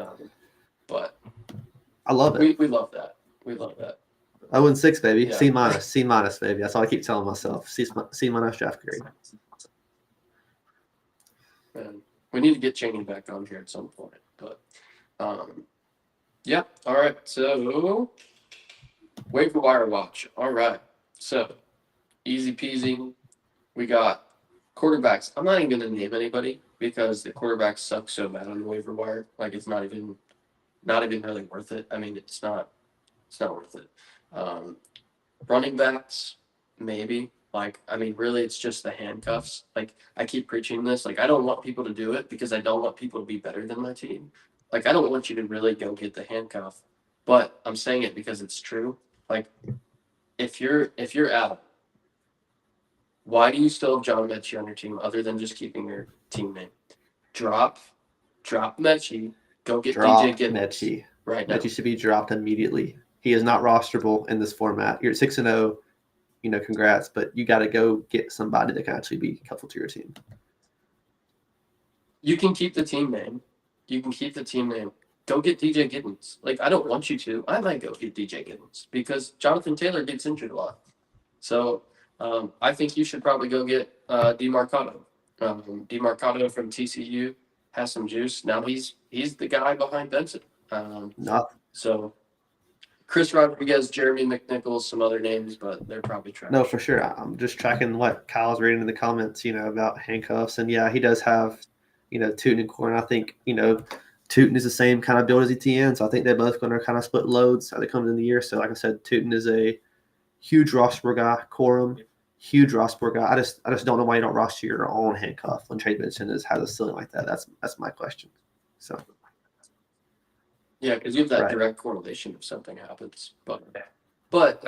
But I love it. We love that. 0-6, baby. Yeah. C minus, baby. That's all I keep telling myself. C minus draft grade. And we need to get Cheney back on here at some point. But yeah. All right. So waiver wire watch. All right. So easy peasy. We got quarterbacks. I'm not even gonna name anybody because the quarterbacks suck so bad on the waiver wire. Like it's not even really worth it. I mean, it's not worth it. Running backs, maybe. Like, I mean, really, it's just the handcuffs. Like, I keep preaching this. Like, I don't want people to do it because I don't want people to be better than my team. Like, I don't want you to really go get the handcuff. But I'm saying it because it's true. Like, if you're Adam, why do you still have John Mechie on your team other than just keeping your teammate? Drop Mechie. Go get DJ Gibbons. Mechie. Right now. Mechie should be dropped immediately. He is not rosterable in this format. You're at 6-0. Congrats, but you got to go get somebody that can actually be helpful to your team. You can keep the team name. Go get DJ Gibbons. Like, I don't want you to. I might go get DJ Gibbons because Jonathan Taylor gets injured a lot. So I think you should probably go get DeMarcado. DeMarcado from TCU has some juice. Now he's the guy behind Benson. So Chris Rodriguez, Jeremy McNichols, some other names, but they're probably trash. No, for sure. I'm just tracking what Kyle's reading in the comments, about handcuffs. And yeah, he does have, Tootin and Corn. I think, Tootin is the same kind of build as ETN. So I think they're both going to kind of split loads as it comes in the year. So like I said, Tootin is a huge roster guy. Corum, huge roster guy. I just don't know why you don't roster your own handcuff when Trey Benson has a ceiling like that. That's my question. So Yeah, because you have that right. direct correlation if something happens. But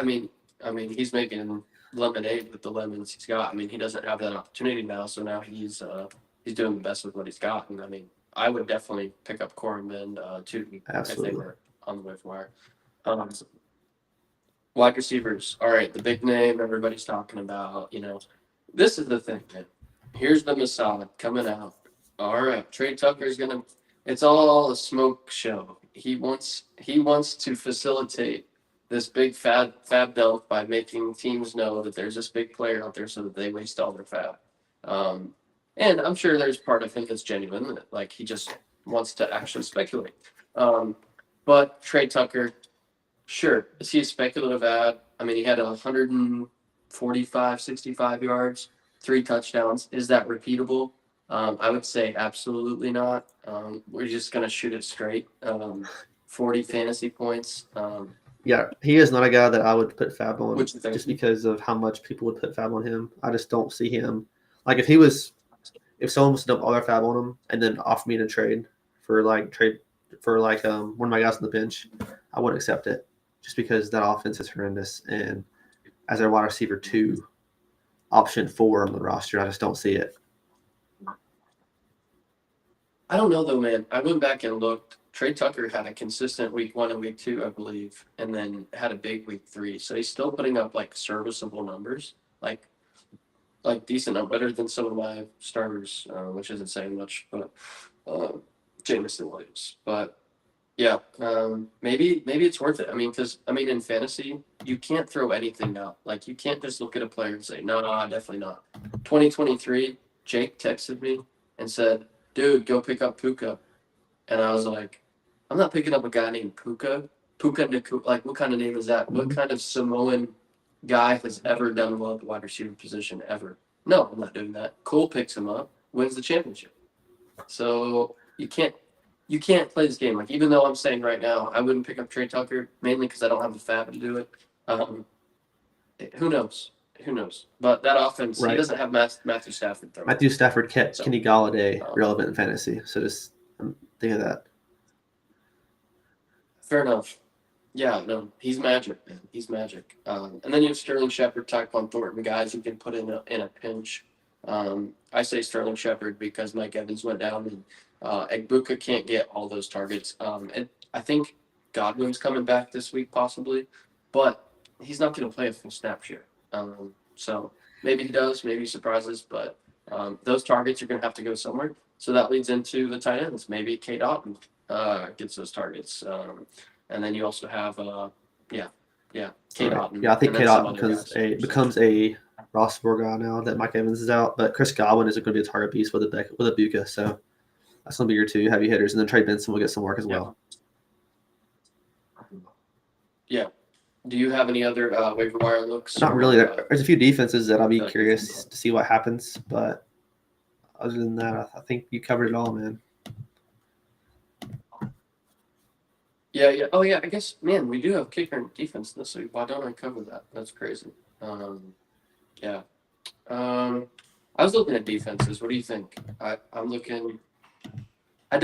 he's making lemonade with the lemons he's got. I mean, he doesn't have that opportunity now, so now he's doing the best with what he's got. And I mean, I would definitely pick up Corbin too if they Absolutely. were on the waiver wire. Wide receivers. All right, the big name everybody's talking about. This is the thing, man. Here's the Messiah coming out. All right, Trey Tucker's gonna. It's all a smoke show. He wants to facilitate this big fab dump by making teams know that there's this big player out there, so that they waste all their fab. And I'm sure there's part of him that's genuine, that, like, he just wants to actually speculate. But Trey Tucker, sure, is he a speculative ad? I mean, he had 145, 65 yards, 3 touchdowns. Is that repeatable? I would say absolutely not. We're just going to shoot it straight. 40 fantasy points. Yeah, he is not a guy that I would put fab on What you think? just because of how much people would put fab on him. I just don't see him. Like if someone was to dump all their fab on him and then offer me to trade for one of my guys on the bench, I wouldn't accept it just because that offense is horrendous. And as their wide receiver 2, option 4 on the roster, I just don't see it. I don't know though, man. I went back and looked. Trey Tucker had a consistent week 1 and week 2, I believe, and then had a big week 3. So he's still putting up like serviceable numbers, like decent, better than some of my starters, which isn't saying much. But Jameson Williams, but yeah, maybe it's worth it. I mean, because in fantasy, you can't throw anything out. Like you can't just look at a player and say, no, definitely not. 2023, Jake texted me and said, dude, go pick up Puka. And I was like, I'm not picking up a guy named Puka. Puka Naku, like, what kind of name is that? What kind of Samoan guy has ever done well at the wide receiver position ever? No, I'm not doing that. Cole picks him up, wins the championship. So you can't play this game. Like, even though I'm saying right now I wouldn't pick up Trey Tucker, mainly because I don't have the fab to do it. Who knows? Who knows? But that offense, Right. he doesn't have Matthew Stafford throwing. Matthew Stafford kept Kenny Galladay relevant in fantasy. So just think of that. Fair enough. Yeah, no, he's magic, man. He's magic. And then you have Sterling Shepard, Tyquan Thornton, guys you can put in a pinch. I say Sterling Shepard because Mike Evans went down, and Egbuka can't get all those targets. And I think Godwin's coming back this week possibly, but he's not going to play a full snap share. So maybe he does, maybe he surprises, but those targets are going to have to go somewhere. So that leads into the tight ends. Maybe Kate Otten gets those targets. And then you also have, Kate Otten. Yeah, I think Kate Otten becomes a roster guy now that Mike Evans is out. But Chris Godwin isn't going to be a target piece with Egbuka. So that's going to be your 2 heavy hitters. And then Trey Benson will get some work as well. Yeah. Do you have any other waiver wire looks? Not really. There's a few defenses that I'll be curious to see what happens. But other than that, I think you covered it all, man. Yeah. Oh, yeah. I guess, man, we do have kicker and defense this week. Why don't I cover that? That's crazy. Yeah. I was looking at defenses. What do you think? I'm looking. I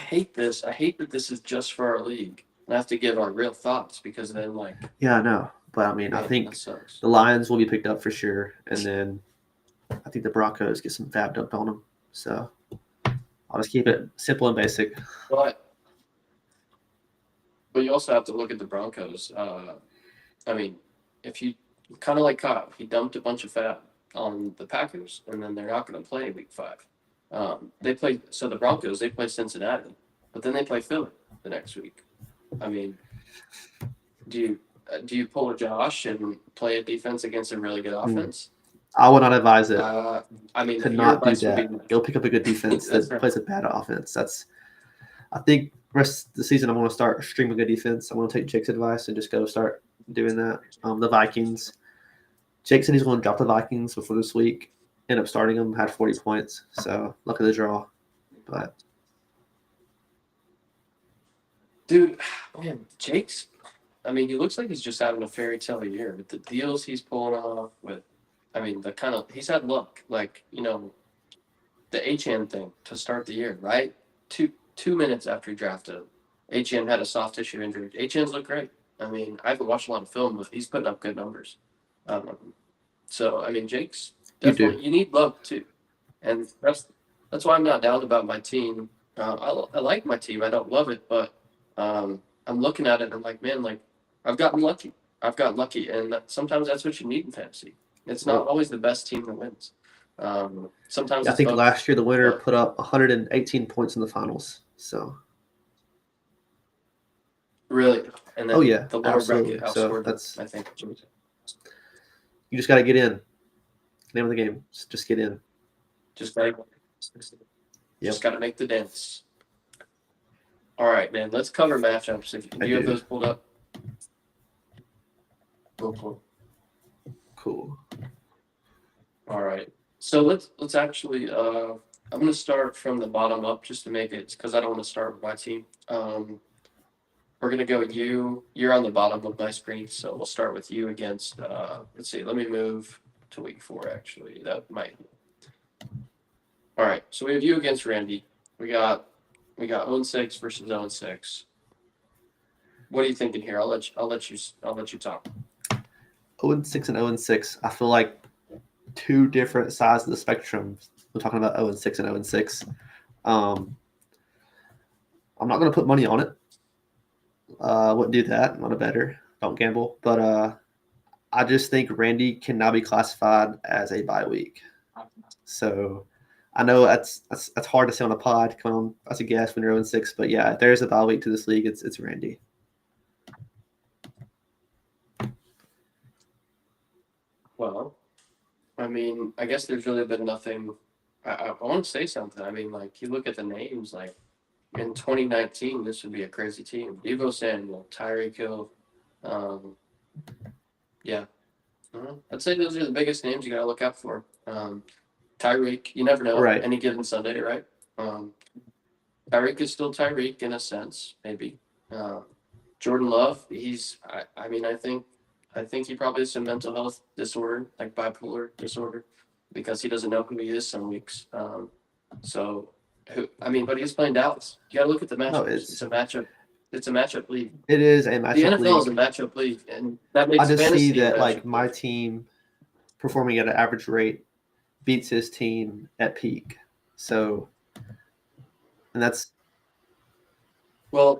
hate this. I hate that this is just for our league. I have to give our real thoughts because then, like. Yeah, I know. But, I mean, man, I think the Lions will be picked up for sure. And then I think the Broncos get some fab dumped on them. So I'll just keep it simple and basic. But you also have to look at the Broncos. I mean, if you kind of like Kyle, he dumped a bunch of fab on the Packers, and then they're not going to play week 5. The Broncos, they play Cincinnati, but then they play Philly the next week. I mean, do you pull a Josh and play a defense against a really good offense? I would not advise it. To not do that. Go pick up a good defense that plays a bad offense. I think rest of the season I'm going to start streaming good defense. I'm going to take Jake's advice and just go start doing that. The Vikings. Jake said he's going to drop the Vikings before this week. End up starting them, had 40 points. So luck of the draw. But dude, man, Jake's I mean, he looks like he's just having a fairy tale year with the deals he's pulling off. With, I mean, the kind of he's had luck, like the HN thing to start the year, right? Two minutes after he drafted him, HN had a soft tissue injury. HN's look great. I mean, I haven't watched a lot of film, but he's putting up good numbers. So I mean, Jake's You do. definitely you need luck too, and that's why I'm not down about my team. I like my team. I don't love it, but I'm looking at it and I'm like, man, like I've gotten lucky. I've gotten lucky, and sometimes that's what you need in fantasy. It's not always the best team that wins. Sometimes I it's think both. last year the winner But put up 118 points in the finals. So, really, and oh then yeah, the lower absolutely. bracket So outscored them, that's I think. you just got to get in. Name of the game, just get in. Just gotta, just gotta make the dance. All right, man. Let's cover matchups. Do you have those pulled up? Cool. Cool. All right. So let's actually. I'm gonna start from the bottom up just to make it because I don't want to start with my team. We're gonna go you. You're on the bottom of my screen, so we'll start with you against. Let's see. Let me move to week 4. Actually, that might. All right. So we have you against Randy. We got 0-6 versus 0-6. What are you thinking here? I'll let you talk. 0-6 and 0-6. I feel like two different sides of the spectrum. We're talking about 0-6 and 0-6. I'm not going to put money on it. I wouldn't do that. I'm not a bettor. Don't gamble. But I just think Randy can now be classified as a bye week. So I know that's hard to say on a pod. Come on, that's a guess when you're 0-6. But yeah, if there's a bye week to this league, it's Randy. Well, I mean, I guess there's really been nothing. I want to say something. I mean, like you look at the names, like in 2019, this would be a crazy team. Devo Samuel, Tyreek Hill, yeah. I'd say those are the biggest names you gotta look out for. Tyreek, you never know. Right. Any given Sunday, right? Tyreek is still Tyreek in a sense, maybe. Jordan Love, I mean, I think he probably has some mental health disorder, like bipolar disorder, because he doesn't know who he is some weeks. I mean, but he's playing Dallas. You got to look at the matchups. No, It's a matchup. It's a matchup league. It is a The matchup NFL is a league. matchup league, and that makes I just see fantasy a that like matchup my league. team performing at an average rate beats his team at peak. So, and that's Well,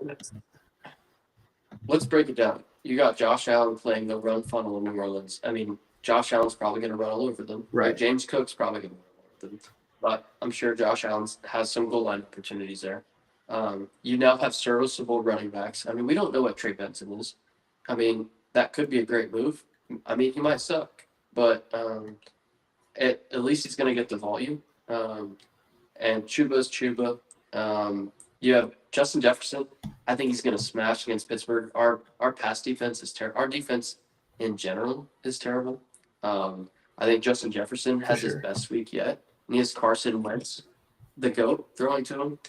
let's break it down. You got Josh Allen playing the run funnel in New Orleans. I mean, Josh Allen's probably going to run all over them. right. James Cook's probably going to run all over them. But I'm sure Josh Allen has some goal line opportunities there. You now have serviceable running backs. I mean, we don't know what Trey Benson is. I mean, that could be a great move. I mean, he might suck, but at least he's going to get the volume. And Chuba's Chuba. You have Justin Jefferson. I think he's going to smash against Pittsburgh. Our pass defense is terrible. Our defense in general is terrible. I think Justin Jefferson has his best week yet. And he has Carson Wentz, the GOAT, throwing to him.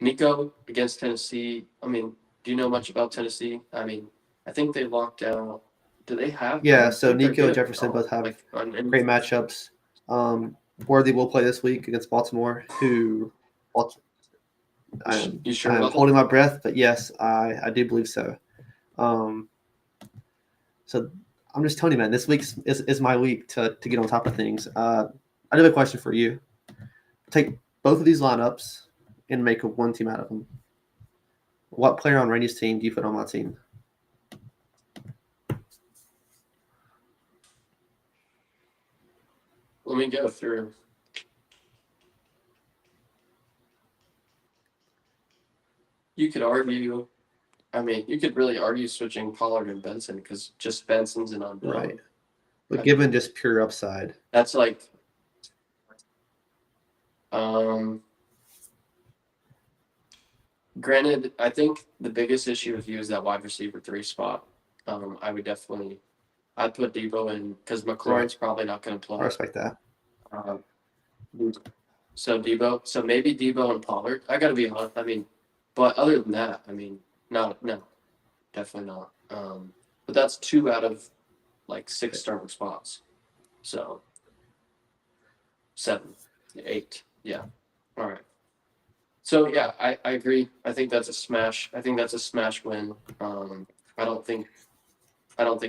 Nico against Tennessee. I mean, do you know much about Tennessee? I mean, I think they locked down. Do they have? Yeah, so Nico and Jefferson both have great matchups. Worthy will play this week against Baltimore, who I'm holding my breath, but yes, I do believe so. So I'm just telling you, man, this week is my week to get on top of things. I do have a question for you. Take both of these lineups and make one team out of them. What player on Randy's team do you put on my team? Let me go through. You could argue. I mean, you could really argue switching Pollard and Benson because just Benson's an unknown. Right. But given just pure upside, that's like. Granted, I think the biggest issue with you is that wide receiver 3 spot. I would definitely. I'd put Debo in because McLaurin's probably not going to play. I respect that. So maybe Debo and Pollard. I got to be honest. I mean, but other than that, I mean, no. definitely not. But that's 2 out of like 6 starting spots. So 7, 8. Yeah. All right. So yeah, I agree. I think that's a smash. I think that's a smash win. I don't think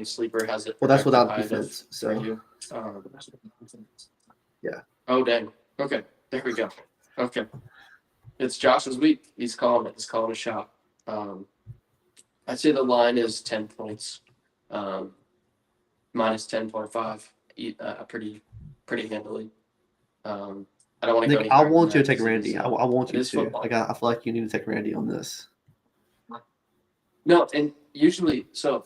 Sleeper has it Well, that's projected without high enough defense. for So you. Um, yeah, oh dang. Okay, there we go. Okay, it's Josh's week. He's calling it. He's calling a shot. Um, I'd say the line is 10 points, um, minus 10.5, pretty handily. Um, I don't want to go Nick, any I higher than want you that to take because Randy. I want it you is to. football. Like I feel like you need to take Randy on this. No, and usually, so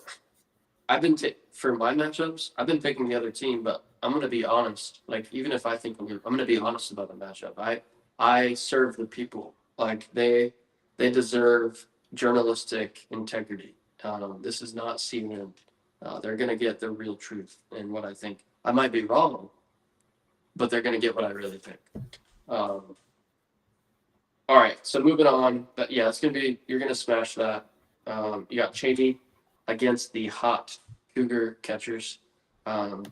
I've been for my matchups, I've been picking the other team, but I'm gonna be honest. Like even if I think I'm gonna be honest about the matchup. I serve the people. Like they deserve journalistic integrity. This is not CNN. They're gonna get the real truth and what I think. I might be wrong, but they're gonna get what I really think. Um, all right, so moving on. But yeah, it's gonna be you're gonna smash that. You got Cheney against the hot Cougar catchers. Um,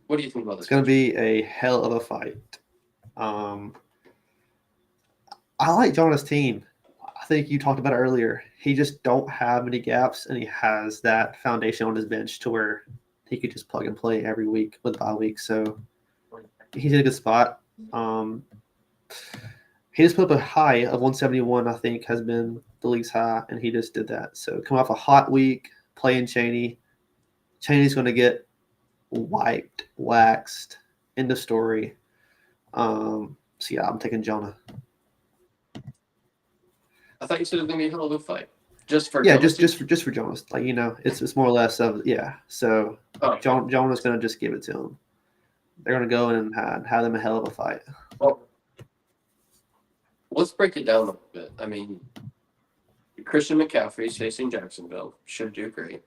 what do you think about It's this going to matchup? be a hell of a fight. Um, I like Jonah's team. I think you talked about it earlier. He just don't have any gaps, and he has that foundation on his bench to where he could just plug and play every week with bye week. So he's in a good spot. Um, he just put up a high of 171. I think has been the league's high, and he just did that. So coming off a hot week, playing Cheney, Cheney's going to get wiped, waxed. End of story. So yeah, I'm taking Jonah. I thought you said it was gonna be a hell of a fight, just for Yeah, Jonas team. just for Jonas. Like it's more or less of yeah. So Oh, okay. Jonah's gonna just give it to him. They're gonna go in and have them a hell of a fight. Well, let's break it down a little bit. I mean, Christian McCaffrey's facing Jacksonville, should do great.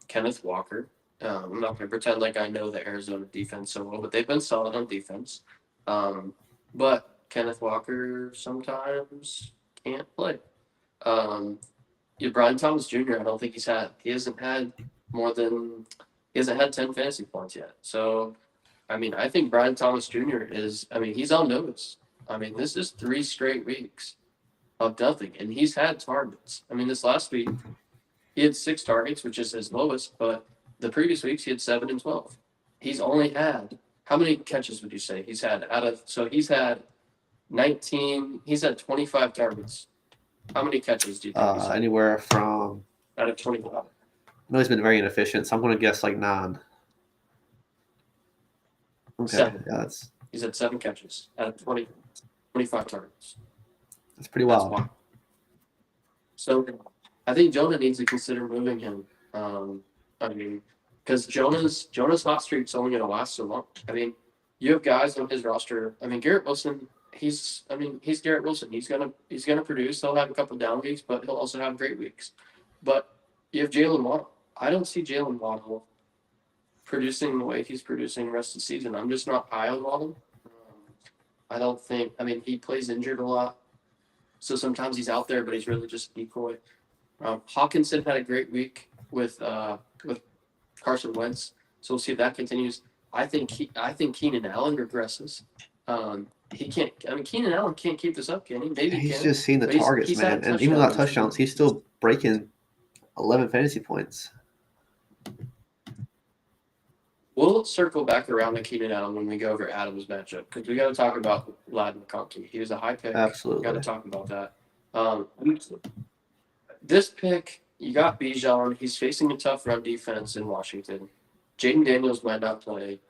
Kenneth Walker. I'm not going to pretend like I know the Arizona defense so well, but they've been solid on defense. But Kenneth Walker sometimes can't play. Um, yeah, Brian Thomas Jr. I don't think he hasn't had more than he hasn't had 10 fantasy points yet. So I mean, I think Brian Thomas Jr. he's on notice. I mean, this is 3 straight weeks of nothing, and he's had targets. I mean, this last week he had 6 targets, which is his lowest, but the previous weeks he had 7 and 12. He's only had how many catches would you say he's had he's had 19. He's had 25 targets. How many catches do you think he's had Anywhere from out of 25? I know he's been very inefficient, so I'm gonna guess like 9. Okay, 7. yeah, that's He's had 7 catches out of 25 targets. pretty That's wild. why. So I think Jonah needs to consider moving him. I mean, because Jonah's hot streak's only going to last so long. I mean, you have guys on his roster. I mean, Garrett Wilson. He's Garrett Wilson. He's gonna produce. He'll have a couple down weeks, but he'll also have great weeks. But you have Jalen Waddle. I don't see Jalen Waddle producing the way he's producing the rest of the season. I'm just not high on Waddle. I don't think. I mean, he plays injured a lot, so sometimes he's out there, but he's really just a decoy. Hawkinson had a great week with Carson Wentz, so we'll see if that continues. I think Keenan Allen regresses. He can't. I mean, Keenan Allen can't keep this up, can he? Maybe he He's can, just seen the but he's targets, he's man, had and even without touchdowns. touchdowns, he's still breaking 11 fantasy points. We'll circle back around to Keenan Allen when we go over Adams' matchup because we got to talk about Ladd McConkey. He was a high pick. Got to Absolutely. talk about that. Um, this pick, you got Bijan. He's facing a tough run defense in Washington. Jaden Daniels might not play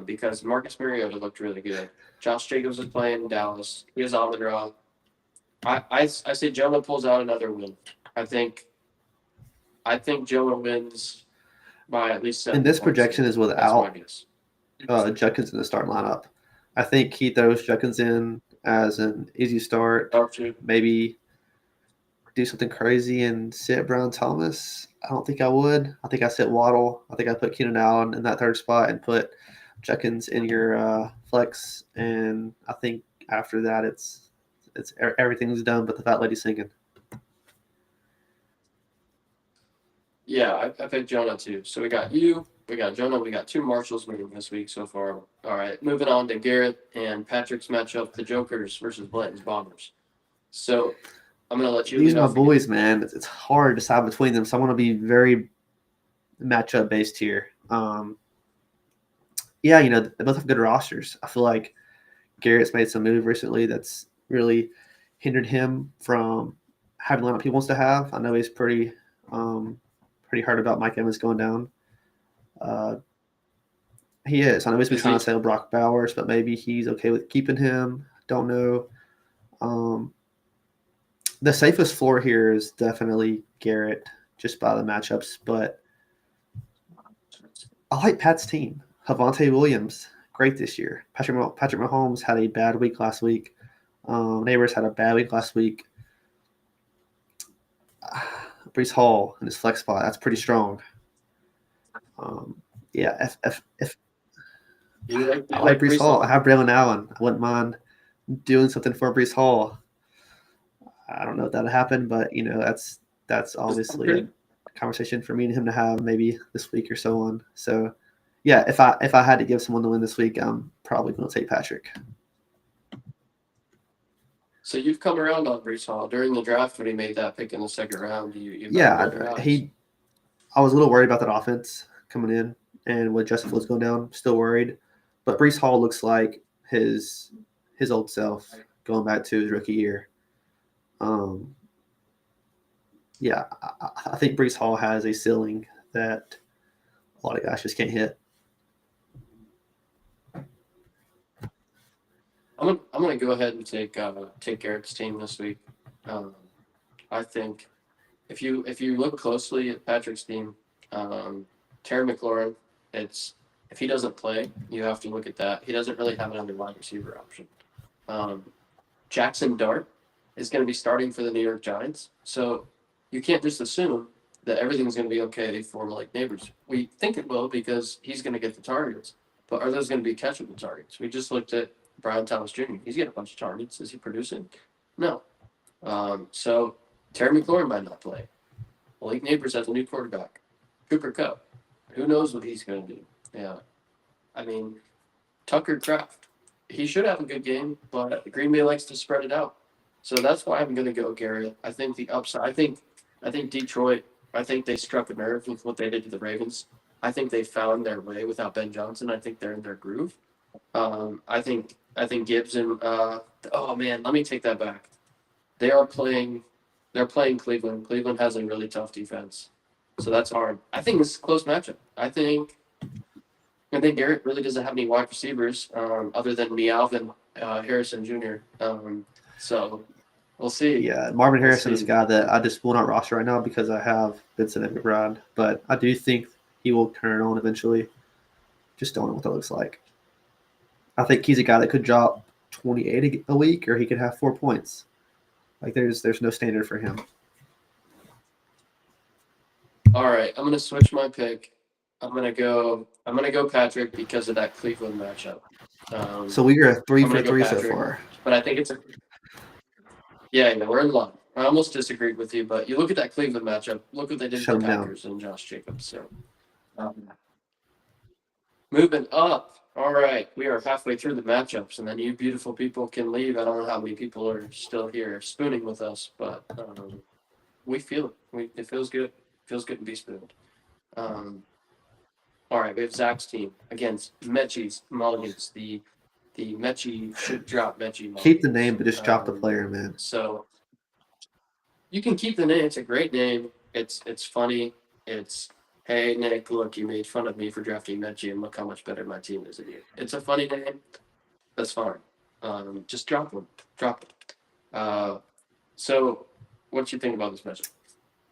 because Marcus Mariota looked really good. Josh Jacobs is playing in Dallas. He has on the draw. I say Jonah pulls out another win. I think Jonah wins by at least 7 And this points projection here. is That's my without guess. Judkins in the start lineup. I think he throws Judkins in as an easy start. Maybe do something crazy and sit Brown Thomas. I don't think I would. I think I sit Waddle. I think I put Keenan Allen in that third spot and put Judkins in your flex. And I think after that, it's everything's done but the fat lady singing. Yeah, I picked Jonah too. So we got you, we got Jonah, we got two Marshalls winning this week so far. All right, moving on to Garrett and Patrick's matchup, the Jokers versus Blanton's Bombers. So I'm gonna let you These lead are my off again. boys, man. It's hard to decide between them, so I want to be very matchup based here. Yeah, they both have good rosters. I feel like Garrett's made some move recently that's really hindered him from having the lineup he wants to have. I know he's pretty hard about Mike Evans going down. Uh, he is. I know he's been Is trying to he? sell Brock Bowers, but maybe he's okay with keeping him. Don't know. Um, the safest floor here is definitely Garrett, just by the matchups. But I like Pat's team. Javonte Williams, great this year. Patrick Mahomes had a bad week last week. Neighbors had a bad week last week. Brees Hall in his flex spot, that's pretty strong. Yeah, if I You like like Brees Brees Hall, I Hall? have Braylon Allen. I wouldn't mind doing something for Brees Hall. I don't know if that'll happen, but that's I'm obviously a pretty. conversation for me and him to have maybe this week or so on. So yeah, if I had to give someone to win this week, I'm probably going to take Patrick. So you've come around on Brees Hall during the draft when he made that pick in the second round. You thought Yeah, very highs. he. I was a little worried about that offense coming in, and with Justin Fields going down, still worried. But Brees Hall looks like his old self going back to his rookie year. Um, yeah, I think Brees Hall has a ceiling that a lot of guys just can't hit. I'm gonna go ahead and take Garrett's team this week. Um, I think if you look closely at Patrick's team, um, Terry McLaurin, it's if he doesn't play, you have to look at that. He doesn't really have another wide receiver option. Um, Jackson Dart is going to be starting for the New York Giants, so you can't just assume that everything's going to be okay for Malik Neighbors. We think it will because he's going to get the targets, but are those going to be catchable targets? We just looked at Brian Thomas Jr. He's getting a bunch of targets. Is he producing? No. So Terry McLaurin might not play. Malik Neighbors has a new quarterback, Cooper Cup. Who knows what he's going to do? Yeah, I mean Tucker Kraft. He should have a good game, but Green Bay likes to spread it out. So that's why I'm going to go Garrett. I think the upside. I think Detroit. I think they struck a nerve with what they did to the Ravens. I think they found their way without Ben Johnson. I think they're in their groove. I think Gibbs and oh man, let me take that back. They are playing. They're playing Cleveland. Cleveland has a really tough defense, so that's hard. I think it's a close matchup. I think Garrett really doesn't have any wide receivers other than Meowvin Harrison Jr. So we'll see. Yeah, Marvin We'll Harrison is a see. guy that I just will not roster right now because I have Vincent and McBride, but I do think he will turn it on eventually. Just don't know what that looks like. I think he's a guy that could drop 28 a week, or he could have 4 points. Like there's no standard for him. All right, I'm gonna switch my pick. I'm gonna go Patrick because of that Cleveland matchup. Um, So we are three I'm for gonna go three so Patrick, far. but I think it's a yeah, we're in line. I almost disagreed with you, but you look at that Cleveland matchup. Look what they did to Shut the him down. Packers and Josh Jacobs. So um, moving up. All right, we are halfway through the matchups, and then you beautiful people can leave. I don't know how many people are still here spooning with us, but we feel it. It feels good. It feels good to be spooned. Um, all right, we have Zach's team against Mechie's Mulligans. The Mechie should drop Mechie Keep the Mulligans. name, but just drop the player, man. So you can keep the name. It's a great name. It's funny. It's hey Nick, look, you made fun of me for drafting Mechie, and look how much better my team is than you. It's a funny name. That's fine. Just drop them. Drop them. Uh, so, what you think about this matchup?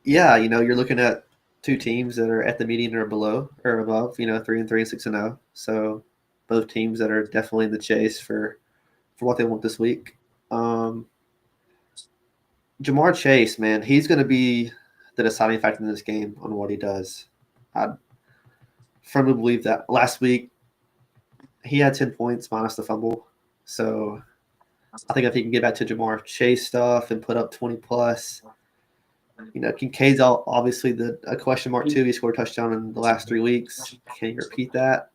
Yeah, you're looking at two teams that are at the median or below or above. 3-3 and 6-0. So both teams that are definitely in the chase for what they want this week. Um, Jamar Chase, man, he's going to be the deciding factor in this game on what he does. I firmly believe that. Last week, he had 10 points minus the fumble. So I think if he can get back to Jamar Chase stuff and put up 20 plus, Kincaid's obviously a question mark too. He scored a touchdown in the last 3 weeks. Can he repeat that?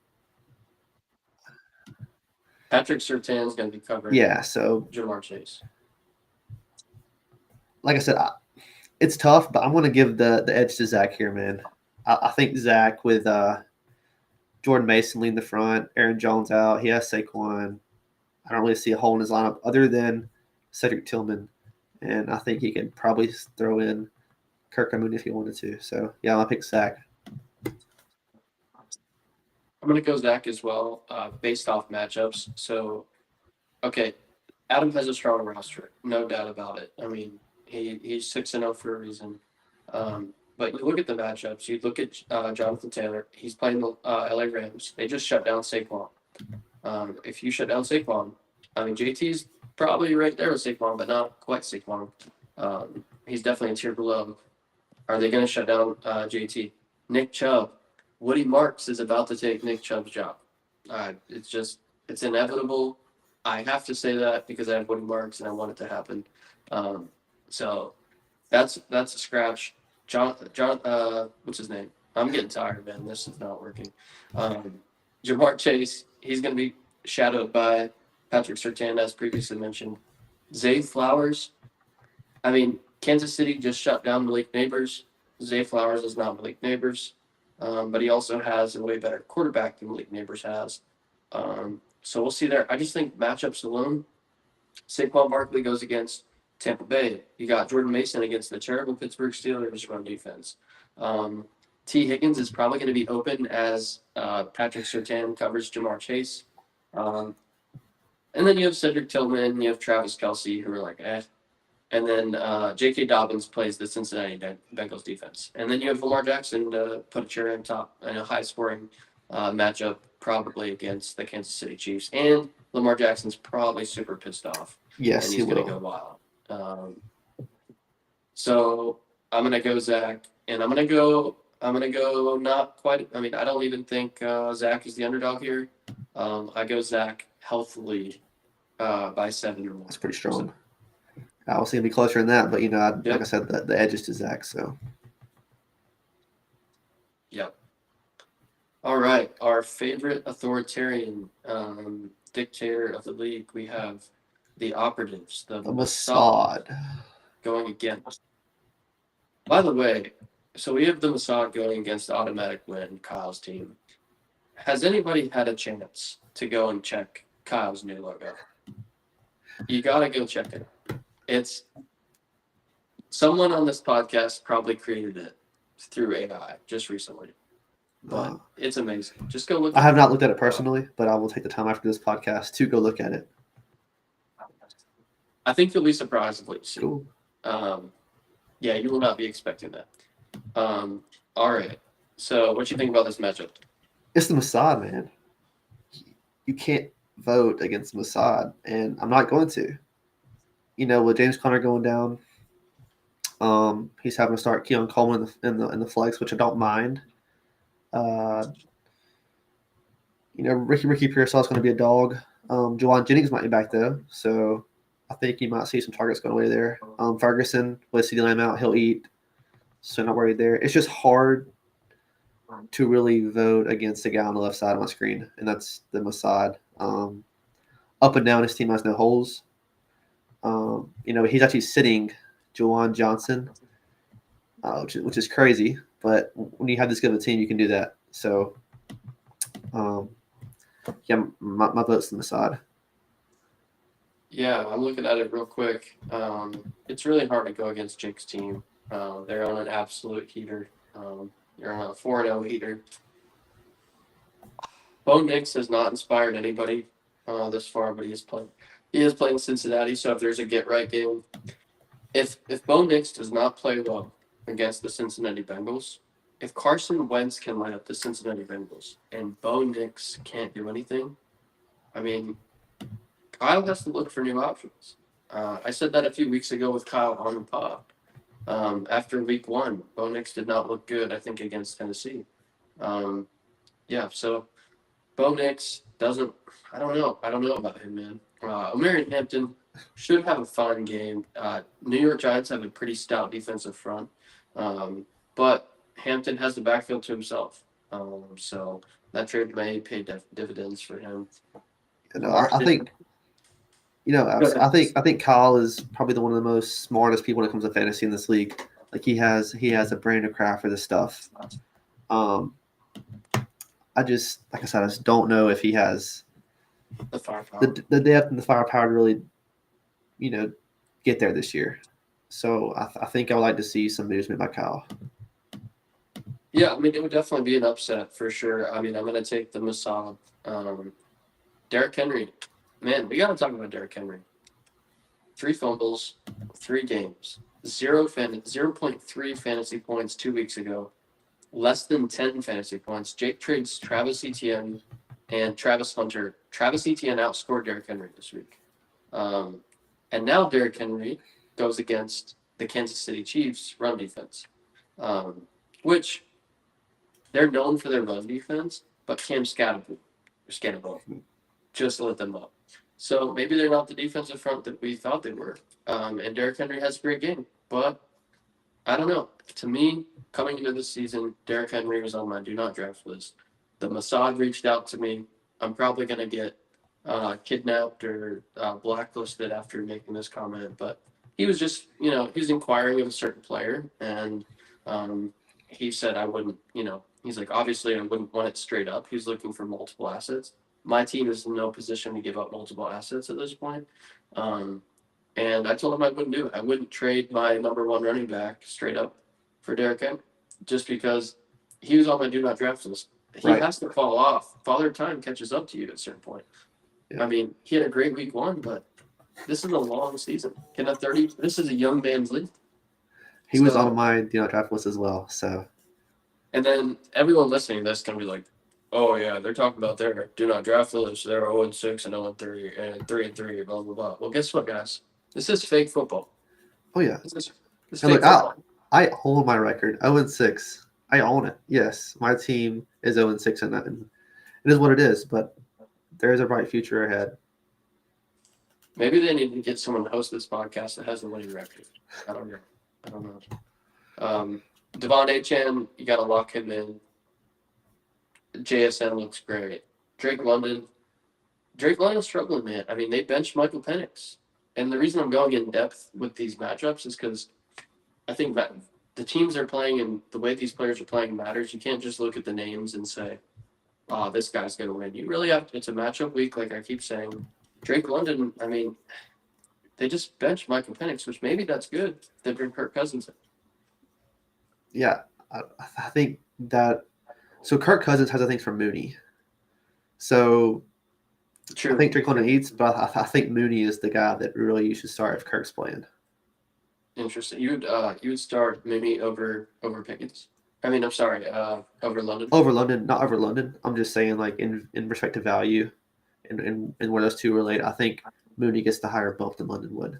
Patrick Surtain's going to be covering Yeah. So, Jamar Chase. like I said, it's tough, but I'm going to give the edge to Zach here, man. I think Zach with Jordan Mason leading the front, Aaron Jones out. He has Saquon. I don't really see a hole in his lineup other than Cedric Tillman, and I think he can probably throw in Kirk Moon if he wanted to. So yeah, I'll pick Zach. I'm going to go Zach as well, based off matchups. So, okay, Adam has a strong roster, no doubt about it. I mean, he's 6-0 for a reason. But you look at the matchups. You look at Jonathan Taylor. He's playing the LA Rams. They just shut down Saquon. If you shut down Saquon, I mean, JT's probably right there with Saquon, but not quite Saquon. He's definitely a tier below. Are they going to shut down JT? Nick Chubb. Woody Marks is about to take Nick Chubb's job. It's inevitable. I have to say that because I have Woody Marks and I want it to happen. So that's a scratch. John, what's his name? I'm getting tired, man. This is not working. Jamar Chase, he's going to be shadowed by Patrick Surtain, as previously mentioned. Zay Flowers, I mean, Kansas City just shut down Malik Neighbors. Zay Flowers is not Malik Neighbors, but he also has a way better quarterback than Malik Neighbors has. So we'll see there. I just think matchups alone, Saquon Barkley goes against Tampa Bay. You got Jordan Mason against the terrible Pittsburgh Steelers run defense. T. Higgins is probably going to be open as Patrick Surtain covers Jamar Chase. And then you have Cedric Tillman, you have Travis Kelce, who are like, eh. And then J.K. Dobbins plays the Cincinnati Bengals defense. And then you have Lamar Jackson to put a cherry on top in a high-scoring matchup, probably against the Kansas City Chiefs. And Lamar Jackson's probably super pissed off. Yes, and he he's going will. to go wild. So I'm going to go Zach, and I'm going to go not quite. I mean, I don't even think Zach is the underdog here. I go Zach healthily by 7 or more. That's pretty strong. I was going to be closer than that, but like I said, the edge is to Zach. So. Yep. All right, our favorite authoritarian dictator of the league. We have the operatives, the Mossad, going against. By the way, so we have the Mossad going against the automatic win, Kyle's team. Has anybody had a chance to go and check Kyle's new logo? You got to go check it. It's someone on this podcast probably created it through AI just recently. But it's amazing. Just go look I have not looked at it personally, but I will take the time after this podcast to go look at it. I think you'll be surprised of what you see. Cool. Yeah, you will not be expecting that. All right. So what do you think about this matchup? It's the Mossad, man. You can't vote against the Mossad, and I'm not going to. With James Conner going down, he's having to start Keon Coleman in the flex, which I don't mind. Ricky Pearsall is going to be a dog. Juwan Jennings might be back though, so I think you might see some targets going away there. Ferguson with CeeDee Lamb out, he'll eat, so not worried there. It's just hard to really vote against the guy on the left side of my screen, and that's the Mossad. Up and down, his team has no holes. He's actually sitting Juwan Johnson, which is crazy. But when you have this good of a team, you can do that. So, yeah, my vote's the Mossad. Yeah, I'm looking at it real quick. It's really hard to go against Jake's team. They're on an absolute heater. They're on a 4-0 heater. Bo Nix has not inspired anybody this far, but he is playing Cincinnati. So if there's a get right game, if Bo Nix does not play well against the Cincinnati Bengals, if Carson Wentz can line up the Cincinnati Bengals and Bo Nix can't do anything, I mean, Kyle has to look for new options. I said that a few weeks ago with Kyle on the pod. After week 1, Bo Nix did not look good, I think, against Tennessee. So Bo Nix, doesn't. I don't know. I don't know about him, man. American Hampton should have a fun game. New York Giants have a pretty stout defensive front, but Hampton has the backfield to himself. So that trade may pay dividends for him. You know, I Marston, think I think Kyle is probably one of the most smartest people when it comes to fantasy in this league. Like he has a brain to craft for this stuff. Um, I just like I said, I just don't know if he has the firepower. the depth and the firepower to really, you know, get there this year. So I think I would like to see some moves made by Kyle. Yeah, I mean, it would definitely be an upset for sure. I mean, I'm going to take the Masad. Derrick Henry. Man, we got to talk about Derrick Henry. 3 fumbles, 3 games, 0.3 fantasy points 2 weeks ago, less than 10 fantasy points. Jake trades Travis Etienne and Travis Hunter. Travis Etienne outscored Derrick Henry this week. And now Derrick Henry goes against the Kansas City Chiefs run defense, which they're known for their run defense, but Cam Scatterbo just lit them up. So maybe they're not the defensive front that we thought they were. And Derrick Henry has a great game, but I don't know. To me, coming into this season, Derrick Henry was on my do not draft list. The Mossad reached out to me. I'm probably going to get kidnapped or blacklisted after making this comment, but he was just, he was inquiring of a certain player, and he said I wouldn't, he's like, obviously I wouldn't want it straight up. He's looking for multiple assets. My team is in no position to give up multiple assets at this point. And I told him I wouldn't do it. I wouldn't trade my number 1 running back straight up for Derrick Henry just because he was on my do not draft list. He has to fall off. Father Time catches up to you at a certain point. Yeah. I mean, he had a great week 1, but this is a long season. This is a young man's league. He was on my do not draft list as well. So, and then everyone listening to this is gonna be like, "Oh yeah, they're talking about their do not draft list. They're 0-6 and 0-3 and 3-3, blah blah blah." Well, guess what, guys? This is fake football. Oh yeah. This is fake football. I own my record, 0-6. I own it. Yes, my team is 0-6 in that. And it is what it is, but there is a bright future ahead. Maybe they need to get someone to host this podcast that has a winning record. I don't know. Devon Achane, you got to lock him in. JSN looks great. Drake London's struggling, man. I mean, they benched Michael Penix. And the reason I'm going in depth with these matchups is because I think that the teams are playing and the way these players are playing matters. You can't just look at the names and say, "Oh, this guy's going to win." You really have to. It's a matchup week, like I keep saying. Drake London, I mean, they just benched Michael Penix, which maybe that's good. They bring Kirk Cousins in. Yeah, I think that. So Kirk Cousins has, I think, from Mooney. So true. I think Drake London eats, but I think Mooney is the guy that really you should start if Kirk's playing. Interesting. You would start Mooney over Pickens. I mean, I'm sorry, over London. Over London, not over London. I'm just saying, like in respect to value, and where those two relate. I think Mooney gets the higher bump than London would.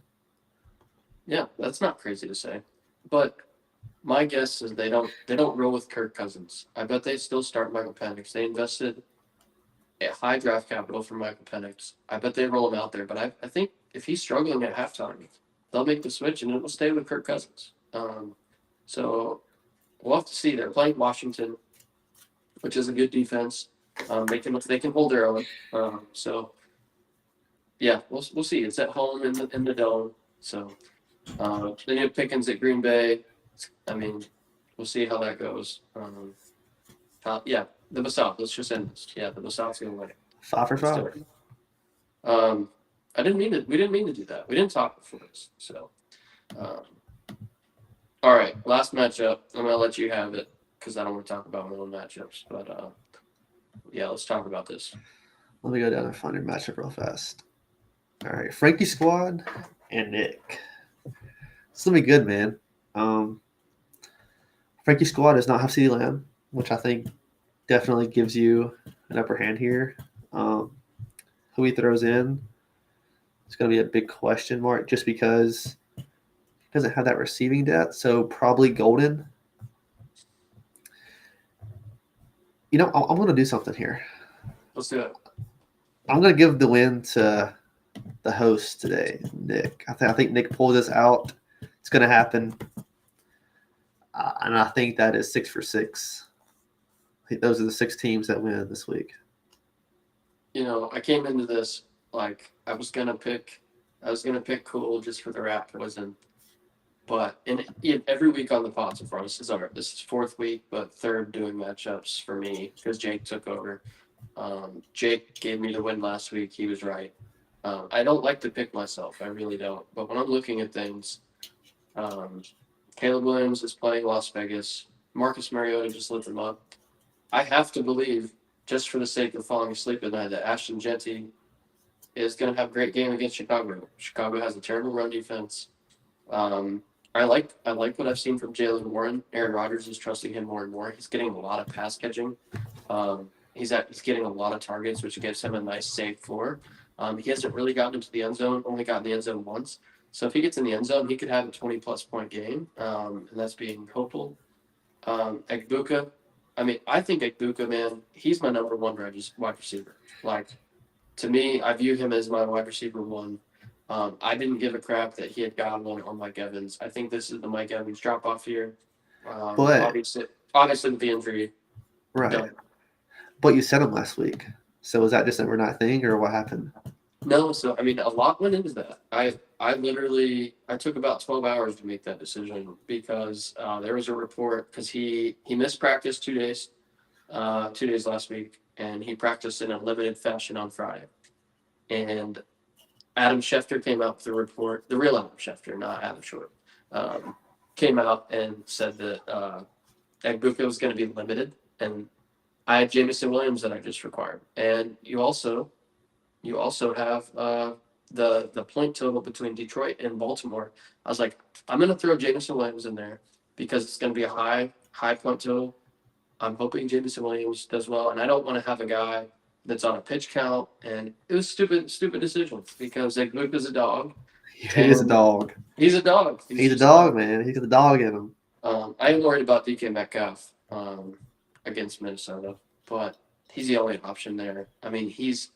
Yeah, that's not crazy to say, but my guess is they don't roll with Kirk Cousins. I bet they still start Michael Penix. They invested a high draft capital for Michael Penix. I bet they roll him out there, but I think if he's struggling at halftime, they'll make the switch and it will stay with Kirk Cousins. So we'll have to see. They're playing Washington, which is a good defense. They can hold their own. So yeah, we'll see. It's at home in the dome. So then you have Pickens at Green Bay. I mean, we'll see how that goes. Yeah, the Basalt. Let's just end this. Yeah, the Basalt's gonna win it. 5 for 5. We didn't mean to do that. We didn't talk before this. So, all right, last matchup. I'm gonna let you have it because I don't want to talk about my own matchups. But yeah, let's talk about this. Let me go down and find your matchup real fast. All right, Frankie Squad and Nick. This will be good, man. Frankie Squad does not have CeeDee Lamb, which I think definitely gives you an upper hand here. Who he throws in, it's going to be a big question mark just because he doesn't have that receiving depth. So probably Golden. I'm going to do something here. Let's do it. I'm gonna give the win to the host today, Nick. I think Nick pulled this out. It's gonna happen, and I think that is 6 for 6. I think those are the 6 teams that win this week. I came into this like I was gonna pick Cool just for the rat poison. But every week on the pod so far, this is fourth week, but third doing matchups for me because Jake took over. Jake gave me the win last week. He was right. I don't like to pick myself. I really don't. But when I'm looking at things, um, Caleb Williams is playing Las Vegas. Marcus Mariota just lit them up. I have to believe, just for the sake of falling asleep at night, that Ashton Jeanty is going to have a great game against Chicago. Chicago has a terrible run defense. I like what I've seen from Jalen Warren. Aaron Rodgers is trusting him more and more. He's getting a lot of pass catching. He's getting a lot of targets, which gives him a nice safe floor. He hasn't really gotten into the end zone. Only got in the end zone once. So if he gets in the end zone, he could have a 20-plus point game, and that's being hopeful. Egbuka, I think Egbuka, man, he's my number one wide receiver. Like, to me, I view him as my wide receiver one. I didn't give a crap that he had Godwin or Mike Evans. I think this is the Mike Evans drop off here. But Obviously with the injury. right, Done. but you said him last week. So was that just an overnight thing, or what happened? No, so a lot went into that. I took about 12 hours to make that decision because there was a report because he missed practice 2 days, 2 days last week, and he practiced in a limited fashion on Friday. And Adam Schefter came out with the report, the real Adam Schefter, not Adam Short, came out and said that Egbuka was going to be limited, and I had Jameson Williams that I just required, and you also have the point total between Detroit and Baltimore. I was like, I'm going to throw Jameson Williams in there because it's going to be a high point total. I'm hoping Jameson Williams does well, and I don't want to have a guy that's on a pitch count. And it was stupid decision because Egbuka's a dog. He is a dog. He's a dog. He's a dog, man. He's got the dog in him. I am worried about DK Metcalf against Minnesota, but he's the only option there. He's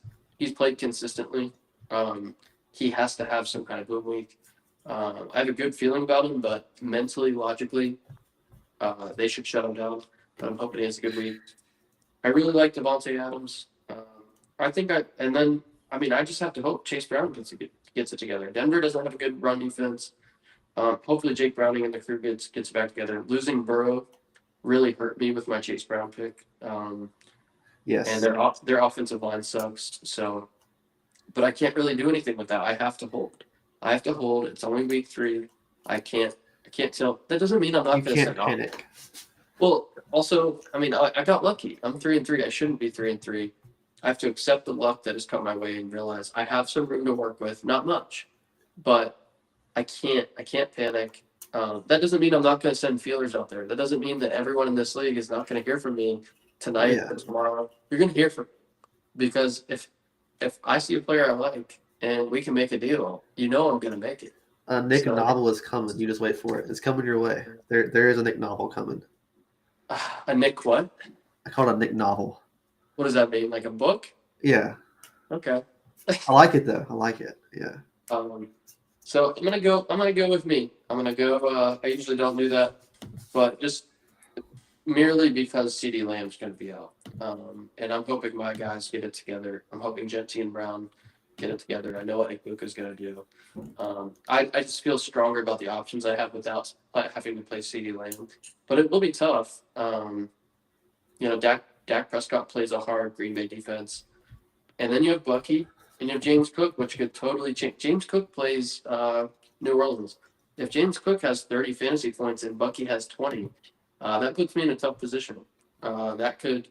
played consistently. He has to have some kind of boom week. I have a good feeling about him, but mentally, logically, they should shut him down. But I'm hoping he has a good week. I really like Devontae Adams. I just have to hope Chase Brown gets it together. Denver doesn't have a good run defense. Hopefully Jake Browning and the crew gets back together. Losing Burrow really hurt me with my Chase Brown pick. Yes. And their offensive line sucks. So, but I can't really do anything with that. I have to hold. It's only week 3. I can't tell. That doesn't mean I'm not going to send off. Panic. Well, also, I got lucky. I'm 3-3. I shouldn't be 3-3. I have to accept the luck that has come my way and realize I have some room to work with. Not much, but I can't panic. That doesn't mean I'm not going to send feelers out there. That doesn't mean that everyone in this league is not going to hear from me tonight or tomorrow. You're going to hear from me because if I see a player I like and we can make a deal, I'm going to make it. Nick Novel is coming. You just wait for it. It's coming your way. There is a Nick Novel coming. A Nick what? I call it a Nick Novel. What does that mean? Like a book? Yeah. Okay. I like it though. I like it. Yeah. So I'm gonna go with me. I'm gonna go. I usually don't do that, but just merely because CeeDee Lamb's gonna be out, and I'm hoping my guys get it together. I'm hoping Jeanty and Brown get it together. I know what Egbuka's gonna do. I just feel stronger about the options I have without having to play CeeDee Lamb, but it will be tough. Dak Prescott plays a hard Green Bay defense, and then you have Bucky. And you have James Cook, which could totally change. James Cook plays New Orleans. If James Cook has 30 fantasy points and Bucky has 20, that puts me in a tough position. That could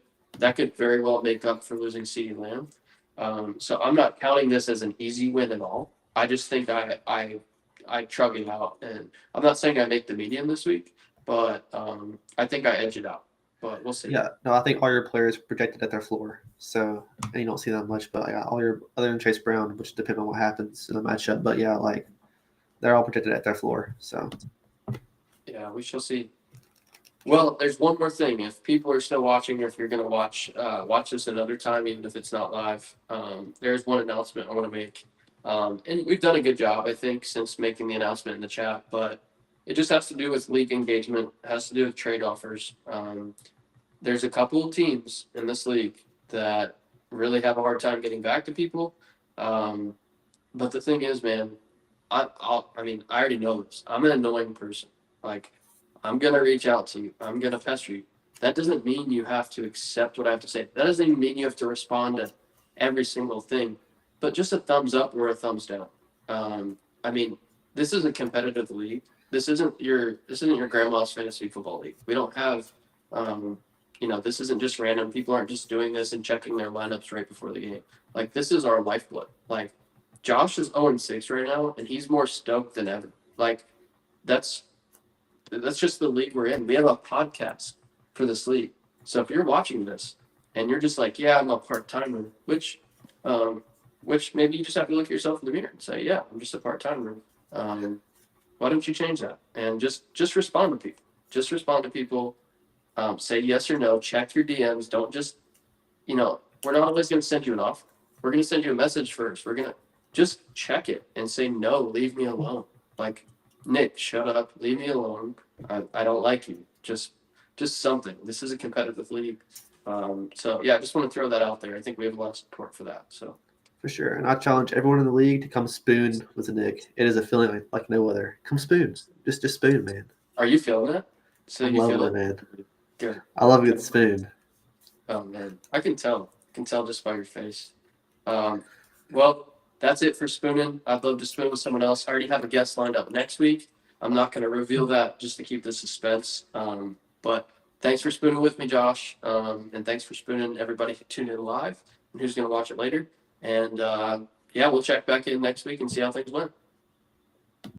very well make up for losing CeeDee Lamb. So I'm not counting this as an easy win at all. I just think I chug it out, and I'm not saying I make the median this week, but I think I edge it out. But we'll see. Yeah, no, I think all your players projected at their floor. So, and you don't see that much, but all your other than Chase Brown, which depends on what happens in the matchup. But yeah, they're all projected at their floor. So, yeah, we shall see. Well, there's one more thing. If people are still watching, or if you're going to watch this another time, even if it's not live, there's one announcement I want to make. And we've done a good job, I think, since making the announcement in the chat. But it just has to do with league engagement. It has to do with trade offers. There's a couple of teams in this league that really have a hard time getting back to people. But the thing is, man, I already know this. I'm an annoying person. Like, I'm gonna reach out to you. I'm gonna pester you. That doesn't mean you have to accept what I have to say. That doesn't even mean you have to respond to every single thing. But just a thumbs up or a thumbs down. I mean, this is a competitive league. This isn't your grandma's fantasy football league. We don't have, this isn't just random. People aren't just doing this and checking their lineups right before the game. Like, this is our lifeblood. Like, Josh is 0-6 right now, and he's more stoked than ever. Like, that's just the league we're in. We have a podcast for this league. So if you're watching this and you're just like, yeah, I'm a part timer, which maybe you just have to look at yourself in the mirror and say, yeah, I'm just a part timer. Why don't you change that? And just respond to people. Just respond to people. Say yes or no. Check your DMs. Don't just, we're not always going to send you an offer. We're going to send you a message first. We're going to just check it and say, no, leave me alone. Like, Nick, shut up, leave me alone. I don't like you. Just something. This is a competitive league. So yeah, I just want to throw that out there. I think we have a lot of support for that. So For sure. And I challenge everyone in the league to come spoon with Nick. It is a feeling like no other. Come spoon. Just spoon, man. are you feeling it? So I'm you loving feel it, man. Good. I love a good spoon. Oh man, I can tell. I can tell just by your face. Well, that's it for spooning. I'd love to spoon with someone else. I already have a guest lined up next week. I'm not going to reveal that just to keep the suspense. But thanks for spooning with me, Josh. And thanks for spooning everybody who tuned in live and who's going to watch it later. And yeah, we'll check back in next week and see how things went.